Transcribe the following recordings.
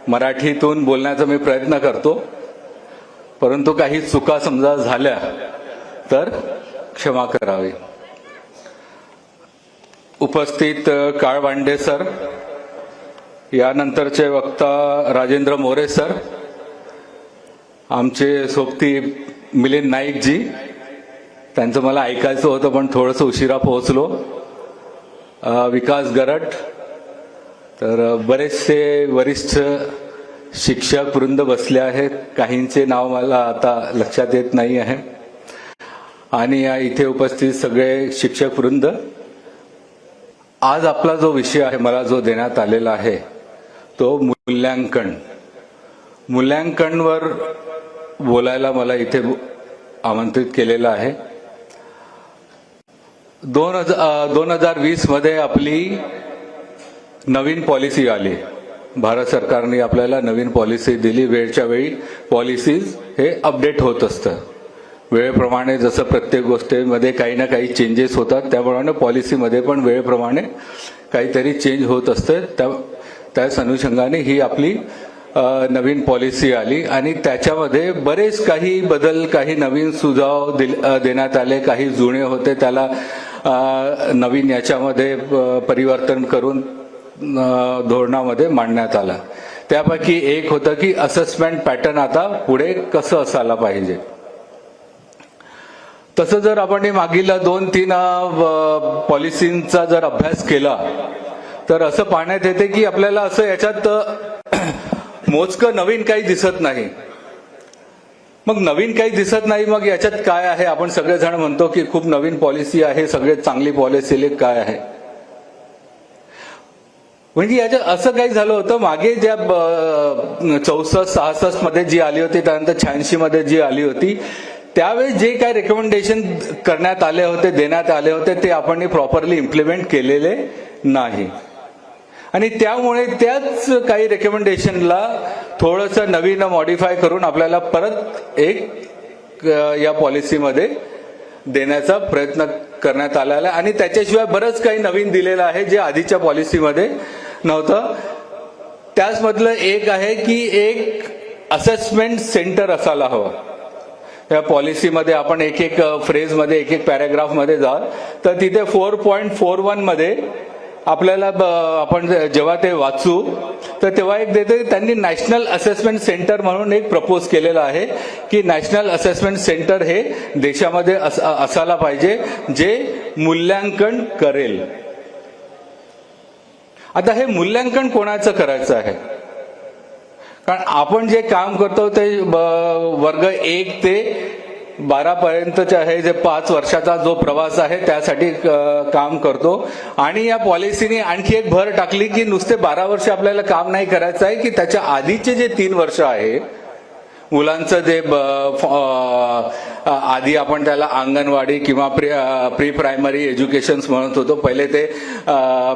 मराठीतून बोलण्याचा मी प्रयत्न करतो, परंतु काही चुका समजा झाल्या तर क्षमा करावी. उपस्थित काळबांडे सर, यानंतरचे वक्ता राजेंद्र मोरे सर, आमचे सोबती मिलिंद नाईक जी, त्यांचं मला ऐकायचं होतं पण थोडंसं उशिरा पोहोचलो. विकास गरट, तर बरेचसे वरिष्ठ शिक्षक वृंद बसले आहेत, काहींचे नाव मला आता लक्षात येत नाही आहे, आणि इथे उपस्थित सगळे शिक्षक वृंद. आज आपला जो विषय आहे, मला जो देण्यात आलेला आहे तो मूल्यांकनवर बोलायला मला इथे आमंत्रित केलेलं आहे. 2020 मध्ये आपली नवीन पॉलिसी आली. भारत सरकारने आपल्याला नवीन पॉलिसी दिली. वेळच्या वेळी पॉलिसीज हे अपडेट होत असतं. वेळेप्रमाणे जसं प्रत्येक गोष्टीमध्ये काही ना काही चेंजेस होतात, त्याप्रमाणे पॉलिसीमध्ये पण वेळेप्रमाणे काहीतरी चेंज होत असतं. त्याच अनुषंगाने ही आपली नवीन पॉलिसी आली आणि त्याच्यामध्ये बरेच काही बदल, काही नवीन सुझाव देण्यात आले. काही जुने होते त्याला नवीन याच्यामध्ये परिवर्तन करून धोरणामध्ये मांडण्यात आला. त्यापैकी एक होतं की असेसमेंट पॅटर्न आता पुढे कसं असायला पाहिजे. तसं जर आपण मागील 2-3 पॉलिसींचा जर अभ्यास केला तर असं पाहण्यात येते की आपल्याला असं याच्यात मोजकं नवीन काही दिसत नाही. मग नवीन काही दिसत नाही, मग याच्यात काय आहे? आपण सगळेजण म्हणतो की खूप नवीन पॉलिसी आहे, सगळ्यात चांगली पॉलिसी काय आहे? म्हणजे याच्यात असं काही झालं होतं, मागे ज्या 64-66 मध्ये जी आली होती, त्यानंतर 86 मध्ये जी आली होती, त्यावेळेस जे काही रेकमेंडेशन करण्यात आले होते, देण्यात आले होते, ते आपण प्रॉपरली इम्प्लिमेंट केलेले नाही. आणि त्यामुळे त्याच काही रेकमेंडेशनला थोडंसं नवीन मॉडिफाय करून आपल्याला परत एक या पॉलिसीमध्ये देण्याचा प्रयत्न करण्यात आलेला आहे. आणि त्याच्याशिवाय बरंच काही नवीन दिलेलं आहे जे आधीच्या पॉलिसीमध्ये नव्हतं. त्याचमधलं एक आहे की एक असेसमेंट सेंटर असायला हवं. या पॉलिसीमध्ये आपण एक फ्रेजमध्ये, एक पॅराग्राफमध्ये जा, तर तिथे 4.41 मध्ये आपल्याला आपण जेव्हा ते वाचू तर तेव्हा एक देते, त्यांनी नॅशनल असेसमेंट सेंटर म्हणून एक प्रपोज केलेलं आहे की नॅशनल असेसमेंट सेंटर हे देशामध्ये असायला पाहिजे जे मूल्यांकन करेल. आता हे मूल्यांकन कोणाचं करायचं आहे? कारण आपण जे काम करतो ते वर्ग 1 ते 12 पर्यंतचे आहे, जे 5 वर्षाचा जो प्रवास आहे त्यासाठी काम करतो. आणि या पॉलिसीने आणखी एक भर टाकली की नुसते 12 वर्ष आपल्याला काम नाही करायचं आहे, की त्याच्या आधीचे जे 3 वर्ष आहे मुलांचं, जे आधी आपण त्याला अंगणवाडी किंवा प्री प्रायमरी एज्युकेशन म्हणत होतो, पहिले ते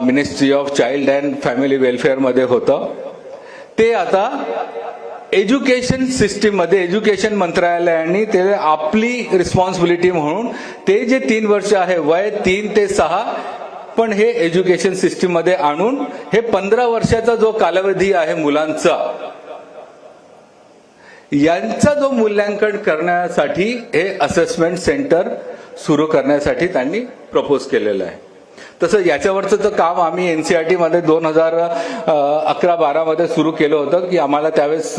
ministry of child and family welfare मध्ये होतं, ते आता एज्युकेशन सिस्टीम मध्ये, एज्युकेशन मंत्रालयाने ते आपली रिस्पॉन्सिबिलिटी म्हणून ते जे 3 वर्ष आहे, वय 3 ते 6, पण हे एज्युकेशन सिस्टीम मध्ये आणून हे 15 वर्षाचा जो कालावधी आहे मुलांचा, यांचा जो मूल्यांकन करण्यासाठी हे असेसमेंट सेंटर सुरू करण्यासाठी त्यांनी प्रपोज केलेलं आहे. तसं याच्यावरचं तर काम आम्ही एनसीईआरटी मध्ये 2011-12 मध्ये सुरू केलं होतं की आम्हाला त्यावेळेस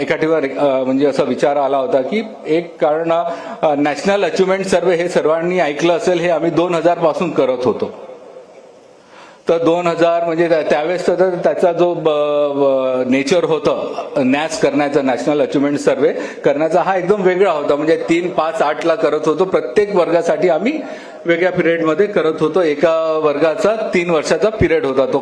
एका ठिकाणी म्हणजे असा विचार आला होता की एक, कारण नॅशनल अचिव्हमेंट सर्वे हे सर्वांनी ऐकलं असेल, हे आम्ही 2000 पासून करत होतो. तर 2000 म्हणजे त्यावेळेस तर त्याचा जो नेचर होतं नॅस करण्याचा, नॅशनल अचिव्हमेंट सर्वे करण्याचा, हा एकदम वेगळा होता. म्हणजे 3, 5, 8 ला करत होतो. प्रत्येक वर्गासाठी आम्ही वेगळ्या पिरियडमध्ये करत होतो. एका वर्गाचा 3 वर्षाचा पिरियड होता तो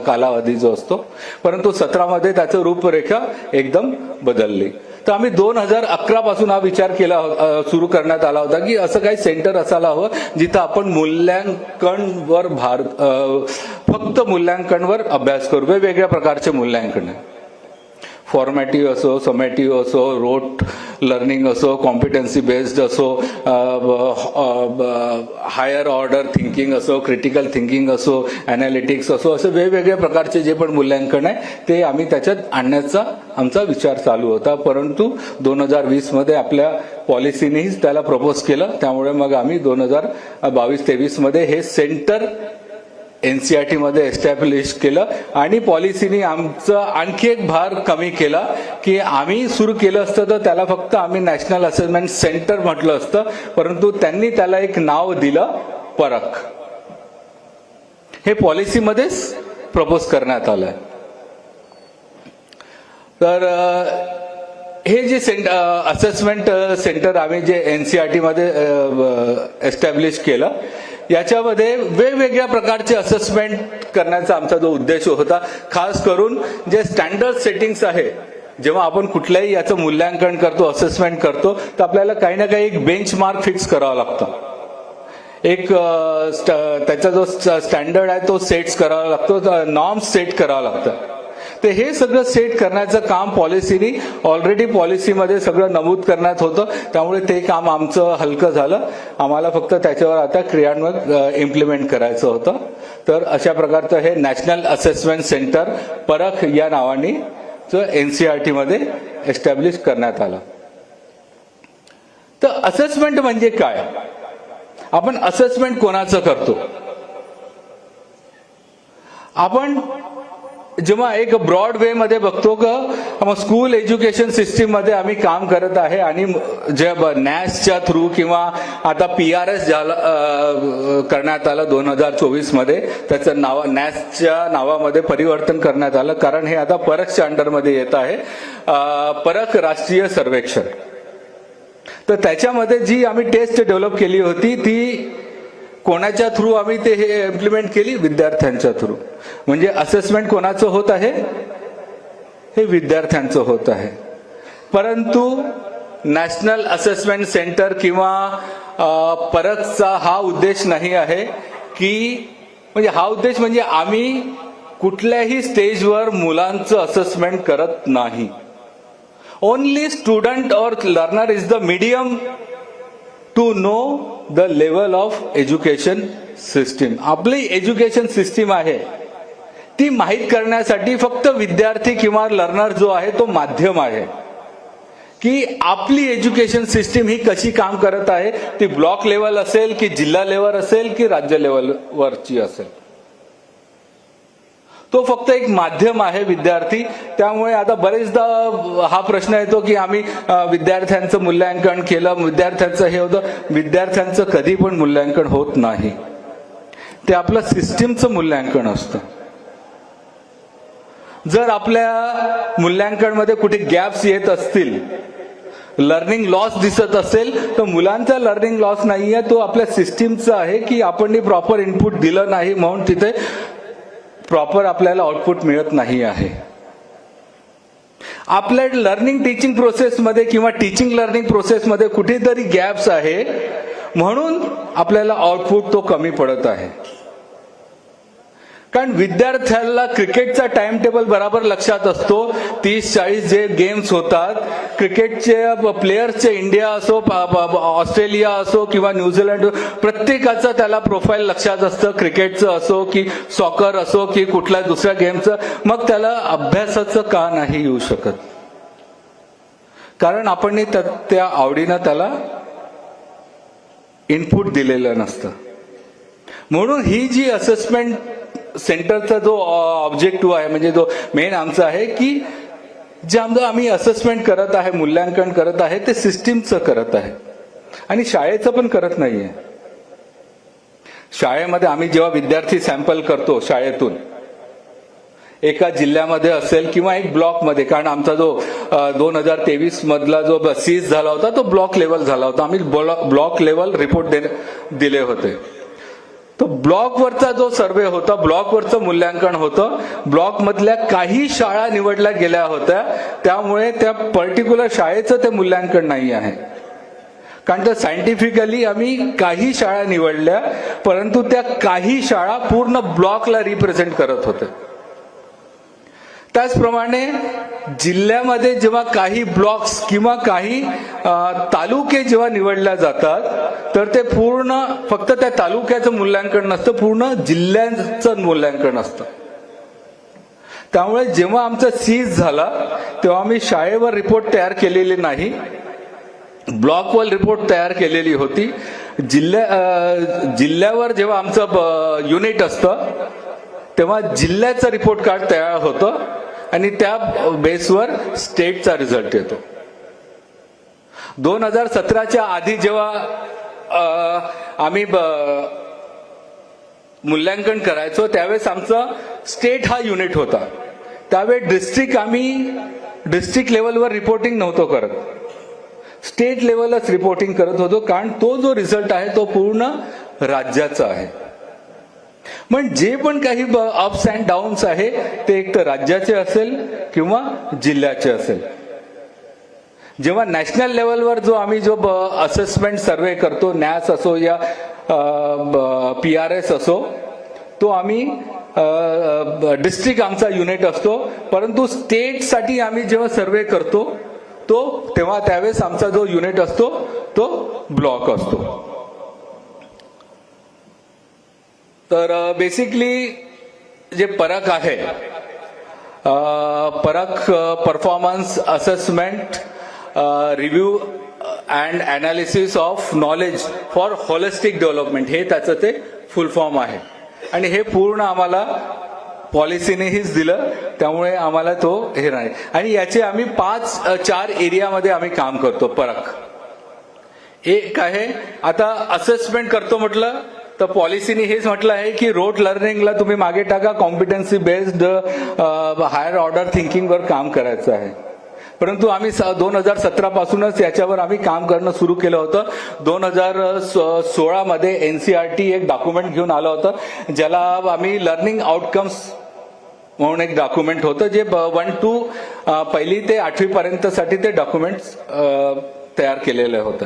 कालावधी जो असतो. परंतु 17 मध्ये त्याचं रूपरेखा एकदम बदलली. तर आम्ही 2011 पासून हा विचार केला, सुरू करण्यात आला होता की असं काही सेंटर असायला हवं जिथं आपण मूल्यांकनवर फक्त मूल्यांकनवर अभ्यास करू, वेगवेगळ्या प्रकारचे मूल्यांकन. फॉर्मॅटिव्ह असो, समेटिव्ह असो, रोट लर्निंग असो, कॉम्पिटन्सी बेस्ड असो, हायर ऑर्डर थिंकिंग असो, क्रिटिकल थिंकिंग असो, ॲनालिटिक्स असो, असे वेगवेगळ्या प्रकारचे जे पण मूल्यांकन आहे ते आम्ही त्याच्यात आणण्याचा आमचा विचार चालू होता. परंतु 2020 मध्ये आपल्या पॉलिसीनेच त्याला प्रपोज केलं. त्यामुळे मग आम्ही 2022-23 मध्ये हे सेंटर एनसीईआरटी मध्ये एस्टॅब्लिश केलं आणि पॉलिसीने आमचं आणखी एक भार कमी केला की आम्ही सुरू केलं असतं तर त्याला फक्त आम्ही नॅशनल असेसमेंट सेंटर म्हटलं असतं, परंतु त्यांनी त्याला एक नाव दिलं परख. हे पॉलिसीमध्येच प्रपोज करण्यात आलंय. तर हे जे असेसमेंट सेंटर आम्ही जे एनसीईआरटी मध्ये एस्टॅब्लिश केलं, याच्यामध्ये वेगवेगळ्या प्रकारचे असेसमेंट करण्याचा आमचा जो उद्देश होता, खास करून जे स्टँडर्ड सेटिंग्स आहे, जेव्हा आपण कुठल्याही याचं मूल्यांकन करतो, असेसमेंट करतो, तर आपल्याला काही ना काही एक बेंचमार्क फिक्स करावा लागतं. एक त्याचा जो स्टँडर्ड आहे तो सेट करावा लागतो, नॉर्म्स सेट करावा लागतं. ते हे सगळं सेट करण्याचं काम पॉलिसीनी ऑलरेडी पॉलिसीमध्ये सगळं नमूद करण्यात होतं. त्यामुळे ते काम आमचं हलकं झालं. आम्हाला फक्त त्याच्यावर आता क्रियान्वयन इम्प्लिमेंट करायचं होतं. तर अशा प्रकारचं हे नॅशनल असेसमेंट सेंटर परख या नावाने एनसीईआरटी मध्ये एस्टॅब्लिश करण्यात आलं. तर असेसमेंट म्हणजे काय? आपण असेसमेंट कोणाचं करतो? आपण जेव्हा एक ब्रॉड वे मध्ये बघतो का स्कूल एज्युकेशन सिस्टीम मध्ये आम्ही काम करत आहे आणि जे नॅसच्या थ्रू किंवा आता PRS करण्यात आलं 2024 मध्ये, त्याचं नाव नॅसच्या नावामध्ये परिवर्तन करण्यात आलं, कारण हे आता परखच्या अंडरमध्ये येत आहे. परख राष्ट्रीय सर्वेक्षण. तर त्याच्यामध्ये जी आम्ही टेस्ट डेव्हलप केली होती ती कोणाच्या थ्रू आम्ही ते हे इम्प्लिमेंट केली? विद्यार्थ्यांच्या थ्रू. म्हणजे असेसमेंट कोणाचं होत आहे? हे विद्यार्थ्यांचं होत आहे. परंतु नॅशनल असेसमेंट सेंटर किंवा परखचा हा उद्देश नाही आहे की, म्हणजे हा उद्देश म्हणजे आम्ही कुठल्याही स्टेजवर मुलांचं असेसमेंट करत नाही. Only student or learner is the medium to know the level of education system. आपली एज्युकेशन सिस्टीम आहे ती माहीत करण्यासाठी फक्त विद्यार्थी किंवा लर्नर जो आहे तो माध्यम आहे की आपली एज्युकेशन सिस्टीम ही कशी काम करत आहे. ती ब्लॉक लेवल असेल की जिल्हा लेवल असेल की राज्य लेवलवरची असेल, तो फक्त एक माध्यम आहे विद्यार्थी. त्यामुळे आता बरेचदा हा प्रश्न येतो की आम्ही विद्यार्थ्यांचं मूल्यांकन केलं, विद्यार्थ्यांचं हे होतं. विद्यार्थ्यांचं कधी पण मूल्यांकन होत नाही. ते आपलं सिस्टीमचं मूल्यांकन असतं. जर आपल्या मूल्यांकनमध्ये कुठे गॅप्स येत असतील, लर्निंग लॉस दिसत असेल, तर मुलांचा लर्निंग लॉस नाहीये, तो आपल्या सिस्टीमचा आहे की आपण प्रॉपर इनपुट दिलं नाही म्हणून तिथे प्रॉपर आपल्याला आउटपुट मिळत नाही आहे. आपल्या लर्निंग टीचिंग प्रोसेसमध्ये किंवा टीचिंग लर्निंग प्रोसेसमध्ये कुठेतरी गॅप्स आहे म्हणून आपल्याला आउटपुट तो कमी पडत आहे. कारण विद्यार्थ्याला क्रिकेटचा टाइम टेबल बरोबर लक्षात असतो. 30-40 जे गेम्स होतात, क्रिकेटचे प्लेयर्सचे इंडिया असो, ऑस्ट्रेलिया असो किंवा न्यूझीलंड, प्रत्येकाचं त्याला प्रोफाईल लक्षात असतं. क्रिकेटचं असो की सॉकर असो की कुठल्या दुसऱ्या गेमचं. मग त्याला अभ्यासाचं का नाही येऊ शकत? कारण आपण त्या आवडीनं त्याला इनपुट दिलेलं नसतं. म्हणून ही जी असेसमेंट सेंटरचा जो ऑब्जेक्टिव्ह आहे, म्हणजे जो मेन आमचा आहे की जे आम्ही असेसमेंट करत आहे, मूल्यांकन करत आहे, ते सिस्टीमचं करत आहे आणि शाळेचं पण करत नाहीये. शाळेमध्ये आम्ही जेव्हा विद्यार्थी सॅम्पल करतो शाळेतून, एका जिल्ह्यामध्ये असेल किंवा एक ब्लॉकमध्ये, कारण आमचा जो 2023 मधला जो सीज झाला होता तो ब्लॉक लेवल झाला होता. आम्ही ब्लॉक लेवल रिपोर्ट दिले होते. तो ब्लॉकवरचा जो सर्वे होता, ब्लॉकवरचं मूल्यांकन होतं. ब्लॉक मधल्या काही शाळा निवडल्या गेल्या होत्या, त्यामुळे त्या पर्टिक्युलर शाळेचं ते मूल्यांकन नाही आहे. कारण तर सायंटिफिकली आम्ही काही शाळा निवडल्या, परंतु त्या काही शाळा पूर्ण ब्लॉकला रिप्रेझेंट करत होत्या. त्याचप्रमाणे जिल्ह्यामध्ये जेव्हा काही ब्लॉक्स किंवा काही तालुके जेव्हा निवडल्या जातात तर ते पूर्ण फक्त त्या तालुक्याचं मूल्यांकन नसतं, पूर्ण जिल्ह्याचं मूल्यांकन असतं. त्यामुळे जेव्हा आमचा सीज झाला तेव्हा आम्ही शाळेवर रिपोर्ट तयार केलेले नाही, ब्लॉकवर रिपोर्ट तयार केलेली होती. जिल्ह्यावर जेव्हा आमचं युनिट असतं तेव्हा जिल्ह्याचं रिपोर्ट कार्ड तयार होतं आणि त्या बेसवर स्टेटचा रिझल्ट येतो. 2017च्या आधी जेव्हा आम्ही मूल्यांकन करायचो त्यावेळेस आमचा स्टेट हा युनिट होता. त्यावेळेस आम्ही डिस्ट्रिक्ट लेवलवर रिपोर्टिंग नव्हतो करत, स्टेट लेवलच रिपोर्टिंग करत होतो, कारण तो जो रिझल्ट आहे तो पूर्ण राज्याचा आहे. पण जे पण काही अप्स अँड डाऊन्स आहे ते एक तर राज्याचे असेल किंवा जिल्ह्याचे असेल. जेव्हा नॅशनल लेवलवर आम्ही जो असेसमेंट सर्वे करतो, नॅस असो या PRS असो, तो आम्ही डिस्ट्रिक्ट आमचा युनिट असतो. परंतु स्टेटसाठी आम्ही जेव्हा सर्वे करतो तेव्हा त्यावेळेस आमचा जो युनिट असतो तो ब्लॉक असतो. तर बेसिकली जे परख आहे, परख performance assessment review and analysis of knowledge for holistic development, हे त्याचं ते फुल फॉर्म आहे. आणि हे पूर्ण आम्हाला पॉलिसीनेहीच दिलं, त्यामुळे आम्हाला तो हे नाही. आणि याचे आम्ही 4 एरियामध्ये आम्ही काम करतो. परख एक आहे, आता असेसमेंट करतो म्हटलं तर पॉलिसीने हेच म्हटलं आहे की रोड लर्निंगला तुम्ही मागे टाका, कॉम्पिटन्सी बेस्ड हायर ऑर्डर थिंकिंगवर काम करायचं आहे. परंतु आम्ही 2017 पासूनच याच्यावर आम्ही काम करणं सुरू केलं होतं. 2016 मध्ये NCERT एक डॉक्युमेंट घेऊन आलं होतं ज्याला आम्ही लर्निंग आउटकम्स म्हणून एक डॉक्युमेंट होतं, जे 1 to 1ली ते 8वी पर्यंत साठी ते डॉक्युमेंट तयार केलेलं होतं.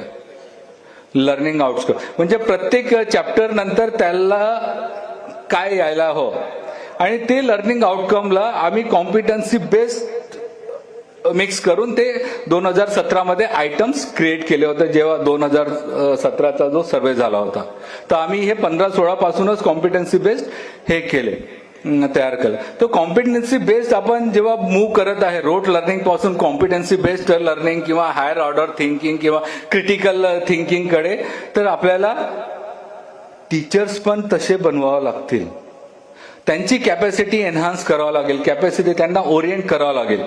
लर्निंग आउटकम म्हणजे प्रत्येक चॅप्टर नंतर त्याला काय यायला हवं, आणि ते लर्निंग आउटकमला आम्ही कॉम्पिटन्सी बेस्ड मिक्स करून ते 2017 मध्ये आयटम्स क्रिएट केले होते, जेव्हा 2017चा जो सर्वे झाला होता. तर आम्ही हे 15-16 पासूनच कॉम्पिटन्सी बेस्ड हे केले, तयार केलं. तो कॉम्पिटन्सी बेस्ड आपण जेव्हा मूव्ह करत आहे रोड लर्निंग पासून कॉम्पिटन्सी बेस्ड लर्निंग किंवा हायर ऑर्डर थिंकिंग किंवा क्रिटिकल थिंकिंग कडे, तर आपल्याला टीचर्स पण तसे बनवावं लागतील, त्यांची कॅपॅसिटी एन्हान्स करावं लागेल, कॅपॅसिटी त्यांना ओरिएंट करावं लागेल.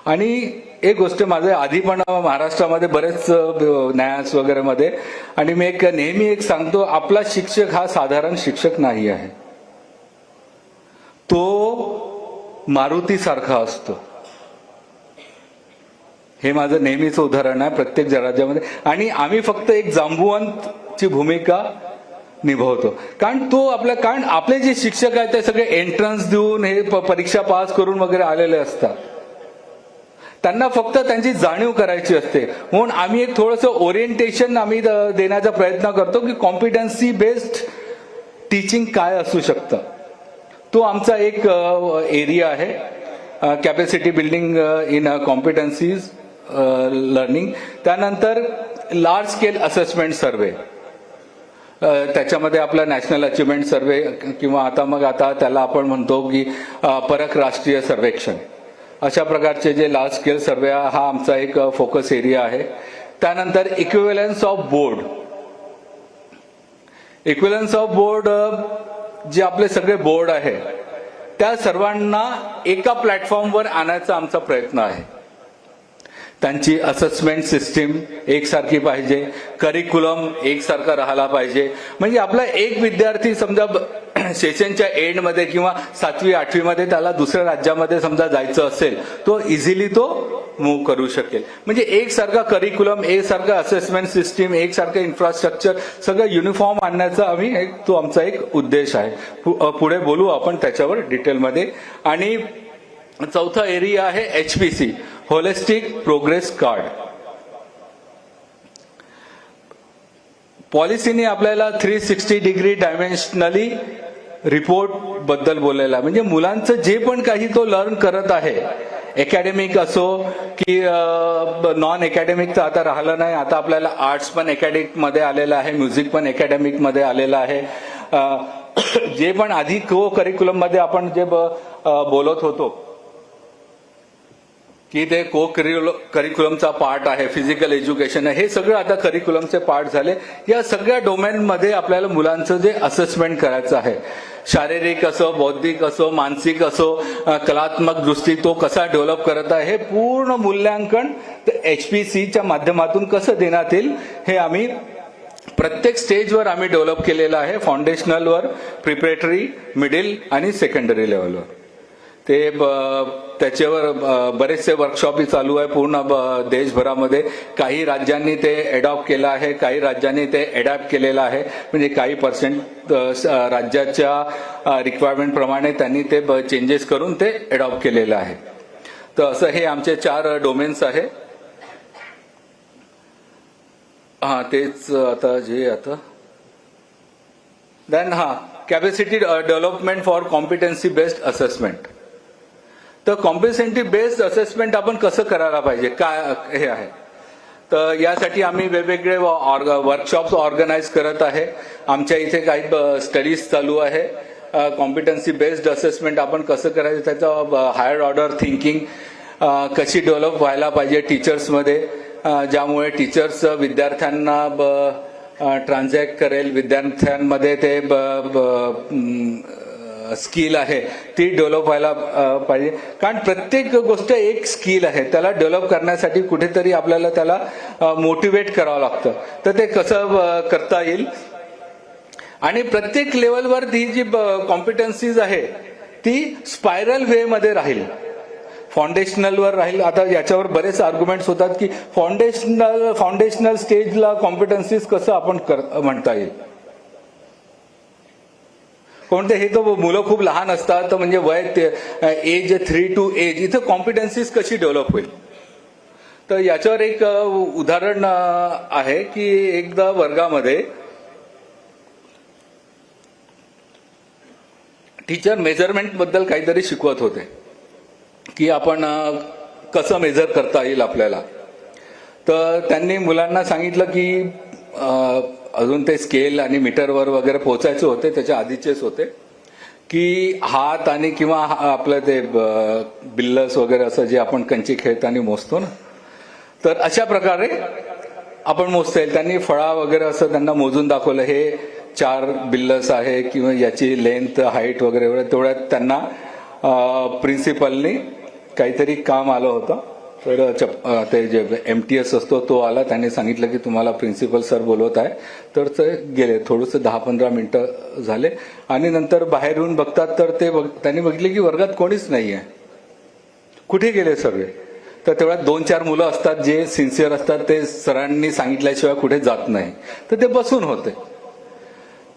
आणि एक गोष्ट माझं आधी पण महाराष्ट्रामध्ये बरेच न्यायास वगैरे मध्ये, आणि मी नेहमी एक सांगतो, आपला शिक्षक हा साधारण शिक्षक नाही आहे, तो मारुती सारखा असतो. हे माझं नेहमीच उदाहरण आहे प्रत्येक राज्यामध्ये. आणि आम्ही फक्त एक जांबुवंतची भूमिका निभावतो, कारण आपले जे शिक्षक आहेत ते सगळे एंट्रन्स देऊन हे परीक्षा पास करून वगैरे आलेले असतात. त्यांना फक्त त्यांची जाणीव करायची असते. म्हणून आम्ही एक थोडंसं ओरिएंटेशन आम्ही देण्याचा प्रयत्न करतो की कॉम्पिटन्सी बेस्ड टीचिंग काय असू शकतं. तो आमचा एक एरिया आहे, कॅपॅसिटी बिल्डिंग इन कॉम्पिटन्सीज लर्निंग. त्यानंतर लार्ज स्केल असेसमेंट सर्वे, त्याच्यामध्ये आपला नॅशनल अचिव्हमेंट सर्वे किंवा आता त्याला आपण म्हणतो की परख राष्ट्रीय सर्वेक्षण, अशा प्रकारचे जे लार्ज स्केल सर्वे हा आमचा एक फोकस एरिया आहे. त्यानंतर equivalence of board. Equivalence of board जे आपले सगळे बोर्ड आहे त्या सर्वांना एका प्लॅटफॉर्मवर आणायचा आमचा प्रयत्न आहे. त्यांची असेसमेंट सिस्टीम एकसारखी पाहिजे, करिक्युलम एकसारखा राहायला पाहिजे. म्हणजे आपला एक विद्यार्थी समजा सेशनच्या एंडमध्ये किंवा 7वी 8वी मध्ये त्याला दुसऱ्या राज्यामध्ये समजा जायचं असेल, तो इझिली तो मूव्ह करू शकेल. म्हणजे एकसारखा करिक्युलम, एकसारखा असेसमेंट सिस्टीम, एकसारखं इन्फ्रास्ट्रक्चर सगळं युनिफॉर्म आणण्याचा तो आमचा एक उद्देश आहे. पुढे बोलू आपण त्याच्यावर डिटेलमध्ये. आणि चौथा एरिया आहे HPC, होलिस्टिक प्रोग्रेस कार्ड. पॉलिसीने आपल्याला 360 डिग्री डायमेन्शनली रिपोर्ट बद्दल बोलायला, म्हणजे मुलांचं जे पण काही तो लर्न करत आहे, अकॅडमिक असो की नॉन अकॅडमिक तर आता राहिलं नाही. आता आपल्याला आर्ट्स पण अकॅडमिक मध्ये आलेलं आहे, म्युझिक पण अकॅडमिक मध्ये आलेलं आहे. जे पण आधी को करिक्युलम मध्ये आपण जे बोलत होतो की ते को करिक्युलमचा पार्ट आहे, फिजिकल एज्युकेशन आहे, हे सगळं आता करिक्युलमचे पार्ट झाले. या सगळ्या डोमेनमध्ये आपल्याला मुलांचं जे असेसमेंट करायचं आहे, शारीरिक असो, बौद्धिक असो, मानसिक असो, कलात्मक दृष्टी तो कसा डेव्हलप करत आहे, हे पूर्ण मूल्यांकन HPCच्या माध्यमातून कसं देण्यात येईल हे आम्ही प्रत्येक स्टेजवर आम्ही डेव्हलप केलेलं आहे. फाउंडेशनलवर, प्रिपरेटरी, मिडिल आणि सेकंडरी लेवलवर. ते त्याच्यावर बरेचसे वर्कशॉपही चालू आहे पूर्ण देशभरामध्ये. काही राज्यांनी ते अडॉप्ट केलं आहे, काही राज्यांनी ते अडॅप्ट केलेलं आहे, म्हणजे काही पर्सेंट राज्याच्या रिक्वायरमेंट प्रमाणे त्यांनी ते चेंजेस करून ते अडॉप्ट केलेलं आहे. तर असं हे आमचे 4 डोमेन्स आहे. तेच आता then capacity development for competency based assessment. तर कॉम्पिटन्सी बेस्ड असेसमेंट आपण कसं करायला पाहिजे, काय हे आहे. तर यासाठी आम्ही वेगवेगळे वर्कशॉप्स ऑर्गनाईज करत आहे. आमच्या इथे काही स्टडीज चालू आहे. कॉम्पिटन्सी बेस्ड असेसमेंट आपण कसं करायचं, त्याचं हायर ऑर्डर थिंकिंग कशी डेव्हलप व्हायला पाहिजे टीचर्समध्ये, ज्यामुळे टीचर्स विद्यार्थ्यांना ट्रान्झॅक्ट करेल, विद्यार्थ्यांमध्ये ते स्किल आहे ती डेव्हलप व्हायला पाहिजे. कारण प्रत्येक गोष्ट एक स्किल आहे, त्याला डेव्हलप करण्यासाठी कुठेतरी आपल्याला त्याला मोटिवेट करावं लागतं. तर ते कसं करता येईल, आणि प्रत्येक लेवलवर ती जी कॉम्पिटन्सीज आहे ती स्पायरल वे मध्ये राहील, फाउंडेशनलवर राहील. आता याच्यावर बरेच आर्ग्युमेंट्स होतात की फाउंडेशनल स्टेजला कॉम्पिटन्सीज कसं आपण म्हणता येईल. कोणते हे तर मुलं खूप लहान असतात, तर म्हणजे वय एज 3 to एज, इथं कॉम्पिटन्सीज कशी डेव्हलप होईल. तर याच्यावर एक उदाहरण आहे की एकदा वर्गामध्ये टीचर मेजरमेंट बद्दल काहीतरी शिकवत होते की आपण कसं मेजर करता येईल आपल्याला. तर त्यांनी मुलांना सांगितलं की अजून ते स्केल आणि मीटरवर वगैरे पोहोचायचे होते, त्याच्या आधीचेच होते, की हात आणि किंवा आपलं ते बिल्लस वगैरे असं जे आपण कंची खेळताना मोजतो ना, तर अशा प्रकारे आपण मोजता येईल. त्यांनी फळा वगैरे असं त्यांना मोजून दाखवलं, हे 4 बिल्लस आहे किंवा याची लेंथ हाईट वगैरे तेवढ्यात त्यांना प्रिन्सिपलनी काहीतरी काम आलं होतं. तर ते जे MTS असतो तो आला, त्यांनी सांगितलं की तुम्हाला प्रिन्सिपल सर बोलवत आहे. तर ते गेले, थोडंसं 10-15 मिनिटं झाले आणि नंतर बाहेर येऊन बघतात तर ते त्यांनी बघितले की वर्गात कोणीच नाही आहे. कुठे गेले सगळे. तर तेवढ्यात 2-4 मुलं असतात जे सिन्सिअर असतात, ते सरांनी सांगितल्याशिवाय कुठे जात नाही, तर ते बसून होते.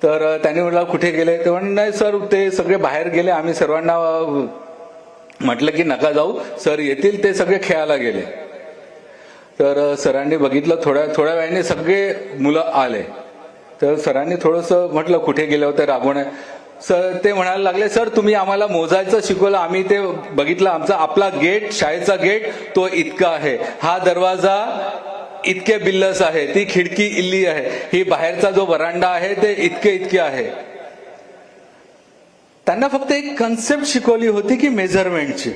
तर त्यांनी म्हटलं कुठे गेले, ते म्हणून नाही सर ते सगळे बाहेर गेले, आम्ही सर्वांना म्हटलं की नका जाऊ, सर येतील, ते सगळे खेळायला गेले. तर सरांनी बघितलं, थोड्या वेळाने सगळे मुलं आले. तर सरांनी थोडंसं म्हटलं कुठे गेले होते रागवणे. सर ते म्हणायला लागले, सर तुम्ही आम्हाला मोजायचं शिकवलं, आम्ही ते बघितलं, आपला गेट, शाळेचा गेट तो इतका आहे, हा दरवाजा इतके बिल्लस आहे, ती खिडकी इल्ली आहे, ही बाहेरचा जो वरांडा आहे ते इतके आहे. त्यांना फक्त एक कन्सेप्ट शिकवली होती की मेजरमेंटची,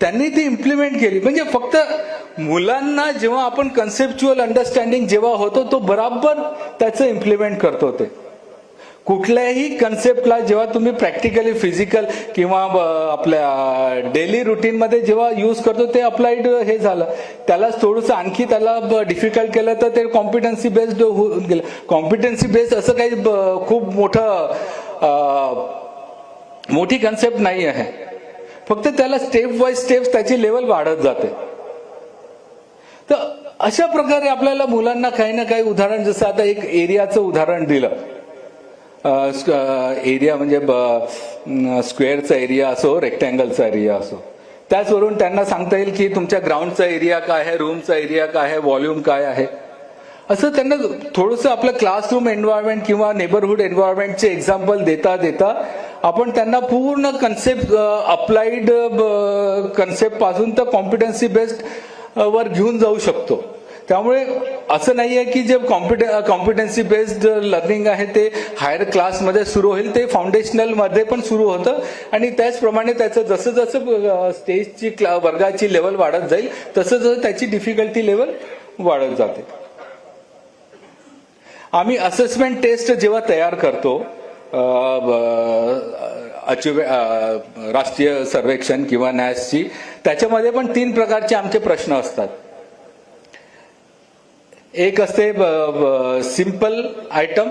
त्यांनी ती इम्प्लिमेंट केली. म्हणजे फक्त मुलांना जेव्हा आपण कन्सेप्च्युअल अंडरस्टँडिंग जेव्हा होतो तो बराबर त्याचं इम्प्लिमेंट करतो. ते कुठल्याही कन्सेप्टला जेव्हा तुम्ही प्रॅक्टिकली फिजिकल किंवा आपल्या डेली रुटीनमध्ये जेव्हा यूज करतो ते अप्लाइड हे झालं. त्याला थोडंसं आणखी त्याला डिफिकल्ट केलं तर ते कॉम्पिटन्सी बेस्ड होऊन गेलं. कॉम्पिटन्सी बेस्ड असं काही खूप मोठी कन्सेप्ट नाही आहे, फक्त त्याला स्टेप बाय स्टेप त्याची लेवल वाढत जाते. तर अशा प्रकारे आपल्याला मुलांना काही ना काही उदाहरण, जसं आता एक एरियाचं उदाहरण दिलं, एरिया म्हणजे स्क्वेअरचा एरिया असो, रेक्टँगलचा एरिया असो, त्याचवरून त्यांना सांगता येईल की तुमच्या ग्राउंडचा एरिया काय आहे, रूमचा एरिया काय आहे, व्हॉल्यूम काय आहे. असं त्यांना थोडंसं आपलं क्लासरूम एन्व्हायरमेंट किंवा नेबरहुड एन्व्हायरमेंटचे एक्झाम्पल देता आपण त्यांना पूर्ण कन्सेप्ट अप्लाइड कन्सेप्ट पासून तर कॉम्पिटन्सी बेस्ड वर घेऊन जाऊ शकतो. त्यामुळे असं नाही आहे की जे कॉम्पिटन्सी बेस्ड लर्निंग आहे ते हायर क्लासमध्ये सुरू होईल, ते फाउंडेशनलमध्ये पण सुरू होतं आणि त्याचप्रमाणे त्याचं जसं जसं स्टेजची वर्गाची लेवल वाढत जाईल तसं जसं त्याची डिफिकल्टी लेवल वाढत जाते. आम्ही असेसमेंट टेस्ट जेव्हा तयार करतो राष्ट्रीय सर्वेक्षण किंवा नॅसची, त्याच्यामध्ये पण 3 प्रकारचे आमचे प्रश्न असतात. एक असते सिंपल आयटम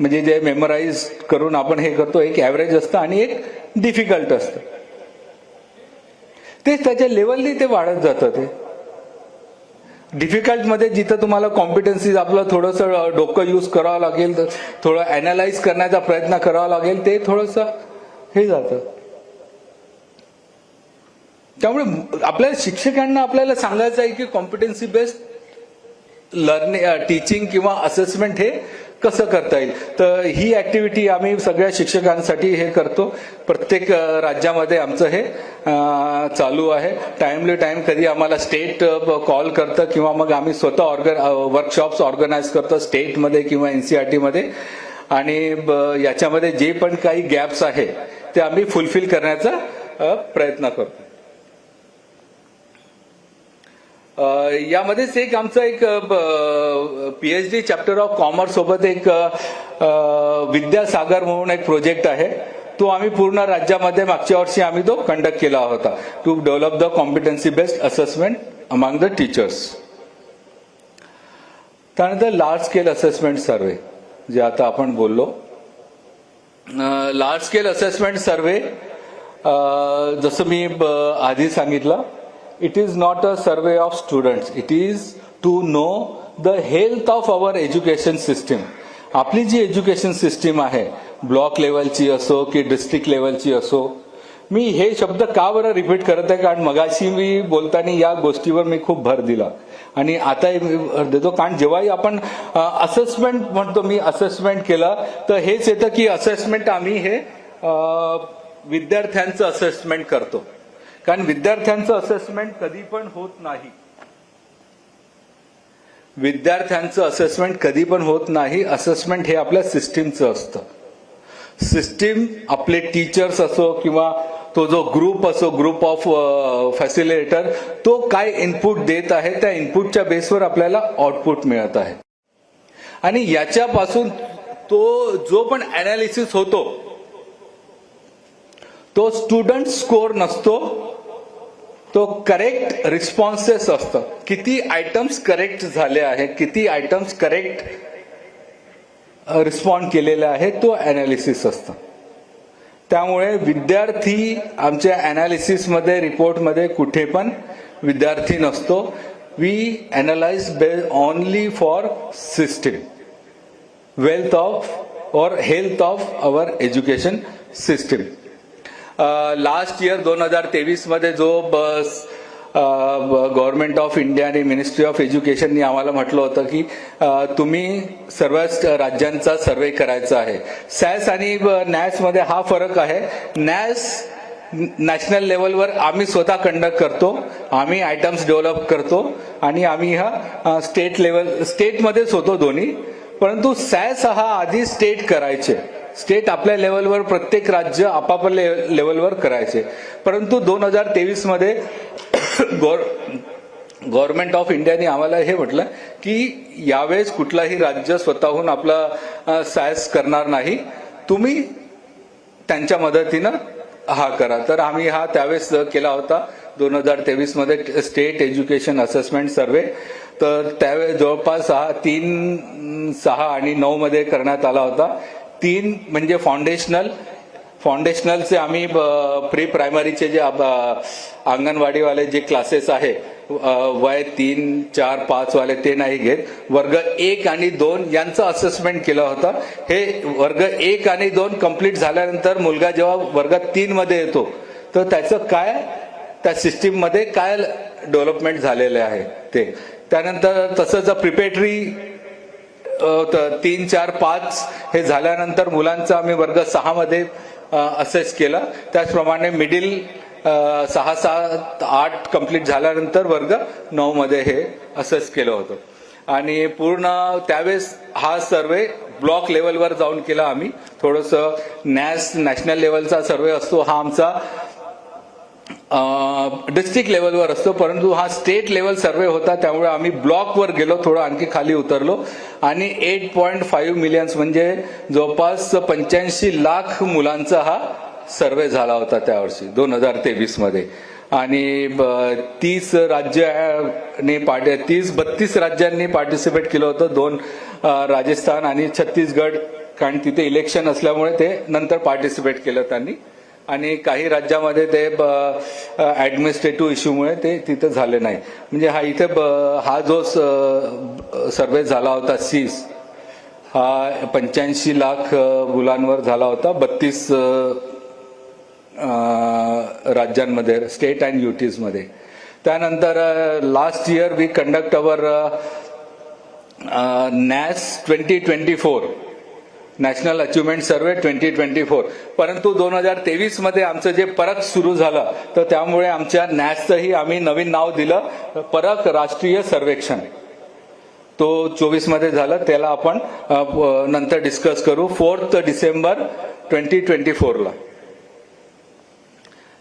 म्हणजे जे मेमोराइज करून आपण हे करतो, एक ॲव्हरेज असतं आणि एक डिफिकल्ट असतं. ते त्याच्या लेवलनी ते वाढत जातं. ते डिफिकल्ट मध्ये जिथं तुम्हाला कॉम्पिटन्सी आपलं थोडंसं डोकं यूज करावं लागेल, थोडं अनालाइज करण्याचा प्रयत्न करावा लागेल, ते थोडंसं हे जातं. त्यामुळे आपल्या शिक्षकांना आपल्याला सांगायचं आहे की कॉम्पिटन्सी बेस्ड लर्निंग टीचिंग किंवा असेसमेंट हे कसं करता येईल. तर ही ऍक्टिव्हिटी आम्ही सगळ्या शिक्षकांसाठी हे करतो. प्रत्येक राज्यामध्ये आमचं हे चालू आहे. टाइमली टाइम कधी आम्हाला स्टेट कॉल करतं किंवा मग आम्ही स्वतः वर्कशॉप्स ऑर्गनाईज करतो स्टेटमध्ये किंवा NCERT मध्ये, आणि याच्यामध्ये जे पण काही गॅप्स आहे ते आम्ही फुलफिल करण्याचा प्रयत्न करतो. यामध्येच एक आमचा एक PhD चॅप्टर ऑफ कॉमर्स सोबत एक विद्यासागर म्हणून एक प्रोजेक्ट आहे. तो आम्ही पूर्ण राज्यामध्ये मागच्या वर्षी आम्ही तो कंडक्ट केला होता, to develop the competency based assessment among the teachers. त्यानंतर लार्ज स्केल असेसमेंट सर्वे जे आता आपण बोललो. लार्ज स्केल असेसमेंट सर्वे जसं मी आधी सांगितलं, it is not a survey of students, it is to know the health of our education system. आपली जी education system आहे, ब्लॉक लेवलची असो की डिस्ट्रिक्ट लेवलची असो, मी हे शब्द का बरं रिपीट करत आहे, कारण मगाशी मी बोलताना या गोष्टीवर मी खूप भर दिला आणि आता भर देतो. कारण जेव्हाही आपण असेसमेंट म्हणतो, मी असेसमेंट केलं तर हेच येतं की असेसमेंट आम्ही हे विद्यार्थ्यांचं असेसमेंट करतो. कारण विद्यार्थ्यांचं असेसमेंट कधी पण होत नाही. विद्यार्थ्यांचं असेसमेंट कधी पण होत नाही. असेसमेंट हे आपल्या सिस्टीमचं असतं. सिस्टीम आपले टीचर्स असो किंवा तो जो ग्रुप असो, ग्रुप ऑफ फॅसिलिटेटर, तो काय इनपुट देत आहे त्या इनपुटच्या बेसवर आपल्याला आउटपुट मिळत आहे. आणि याच्यापासून तो जो पण अनालिसिस होतो तो स्टुडंट स्कोर नसतो, तो करेक्ट रिस्पॉन्सेस असतं. किती आयटम्स करेक्ट झाले आहेत, किती आयटम्स करेक्ट रिस्पॉन्ड केलेले आहेत, तो अनालिसिस असतं. त्यामुळे विद्यार्थी आमच्या अनालिसिसमध्ये, रिपोर्टमध्ये कुठे पण विद्यार्थी नसतो. We analyse based only for system, wealth of our health of our education system. Last year 2023 मध्ये जो गव्हर्नमेंट ऑफ इंडिया आणि मिनिस्ट्री ऑफ एज्युकेशननी आम्हाला म्हटलं होतं की तुम्ही सर्वच राज्यांचा सर्वे करायचा आहे. सॅस आणि नॅस मध्ये हा फरक आहे. नॅस नॅशनल लेवलवर आम्ही स्वतः कंडक्ट करतो, आम्ही आयटम्स डेव्हलप करतो आणि आम्ही हा स्टेटमध्येच होतो दोन्ही. परंतु सॅस हा आधी स्टेट करायचे, स्टेट आपल्या लेवलवर, प्रत्येक राज्य आपापल्या लेवलवर करायचे. परंतु 2023 मध्ये गव्हर्नमेंट ऑफ इंडियाने आम्हाला हे म्हटलं की यावेळेस कुठलाही राज्य स्वतःहून आपला सॅस करणार नाही, तुम्ही त्यांच्या मदतीनं हा करा. तर आम्ही हा त्यावेळेस केला होता 2023 मध्ये स्टेट एज्युकेशन असेसमेंट सर्वे. तर त्यावेळेस जवळपास 3, 6 आणि 9 मध्ये करण्यात आला होता. 3 म्हणजे फाउंडेशनलचे आम्ही प्री प्रायमरीचे जे अंगणवाडीवाले जे क्लासेस आहे, वय 3, 4, 5 वाले ते नाही घेत. वर्ग 1 आणि 2 यांचं असेसमेंट केलं होतं. हे वर्ग 1 आणि 2 कंप्लीट झाल्यानंतर मुलगा जेव्हा वर्ग 3 मध्ये येतो तर त्याचं काय, त्या सिस्टीम मध्ये काय डेव्हलपमेंट झालेले आहे ते. त्यानंतर तसंच प्रिपेटरी 3, 4, 5 हे झाल्यानंतर मुलांचं आम्ही वर्ग 6 मध्ये असेस केला. त्याचप्रमाणे मिडिल 6, 7, 8 कंप्लीट झाल्यानंतर वर्ग 9 मध्ये हे असेस केलं होतं. आणि पूर्ण त्यावेळेस हा सर्वे ब्लॉक लेवलवर जाऊन केला आम्ही. थोडंसं नॅशनल लेवलचा सर्वे असतो हा आमचा डिस्ट्रिक्ट लेवलवर असतो, परंतु हा स्टेट लेवल सर्वे होता, त्यामुळे आम्ही ब्लॉकवर गेलो, थोडं आणखी खाली उतरलो आणि 8.5 मिलियन्स म्हणजे जवळपास 85 लाख मुलांचा हा सर्वे झाला होता त्यावर्षी 2023 मध्ये. आणि 32 राज्यांनी पार्टिसिपेट केलं होतं. 2 राजस्थान आणि छत्तीसगड, कारण तिथे इलेक्शन असल्यामुळे ते नंतर पार्टिसिपेट केलं त्यांनी. आणि काही राज्यामध्ये ते ऍडमिनिस्ट्रेटिव्ह इश्यूमुळे ते तिथे झाले नाही. म्हणजे हा इथे हा जो सर्वे झाला होता सीस, हा 85 लाख मुलांवर झाला होता 32 राज्यांमध्ये, स्टेट अँड युटीज मध्ये. त्यानंतर last year we conduct our NAS 2024, national achievement survey 2024. परंतु 2023 मध्ये आमचं जे परक सुरू झालं, तर त्यामुळे आमच्या नॅसचंही आम्ही नवीन नाव दिलं, परक राष्ट्रीय सर्वेक्षण. तो 24 मध्ये झालं, त्याला आपण नंतर डिस्कस करू 4 डिसेंबर 2024ला.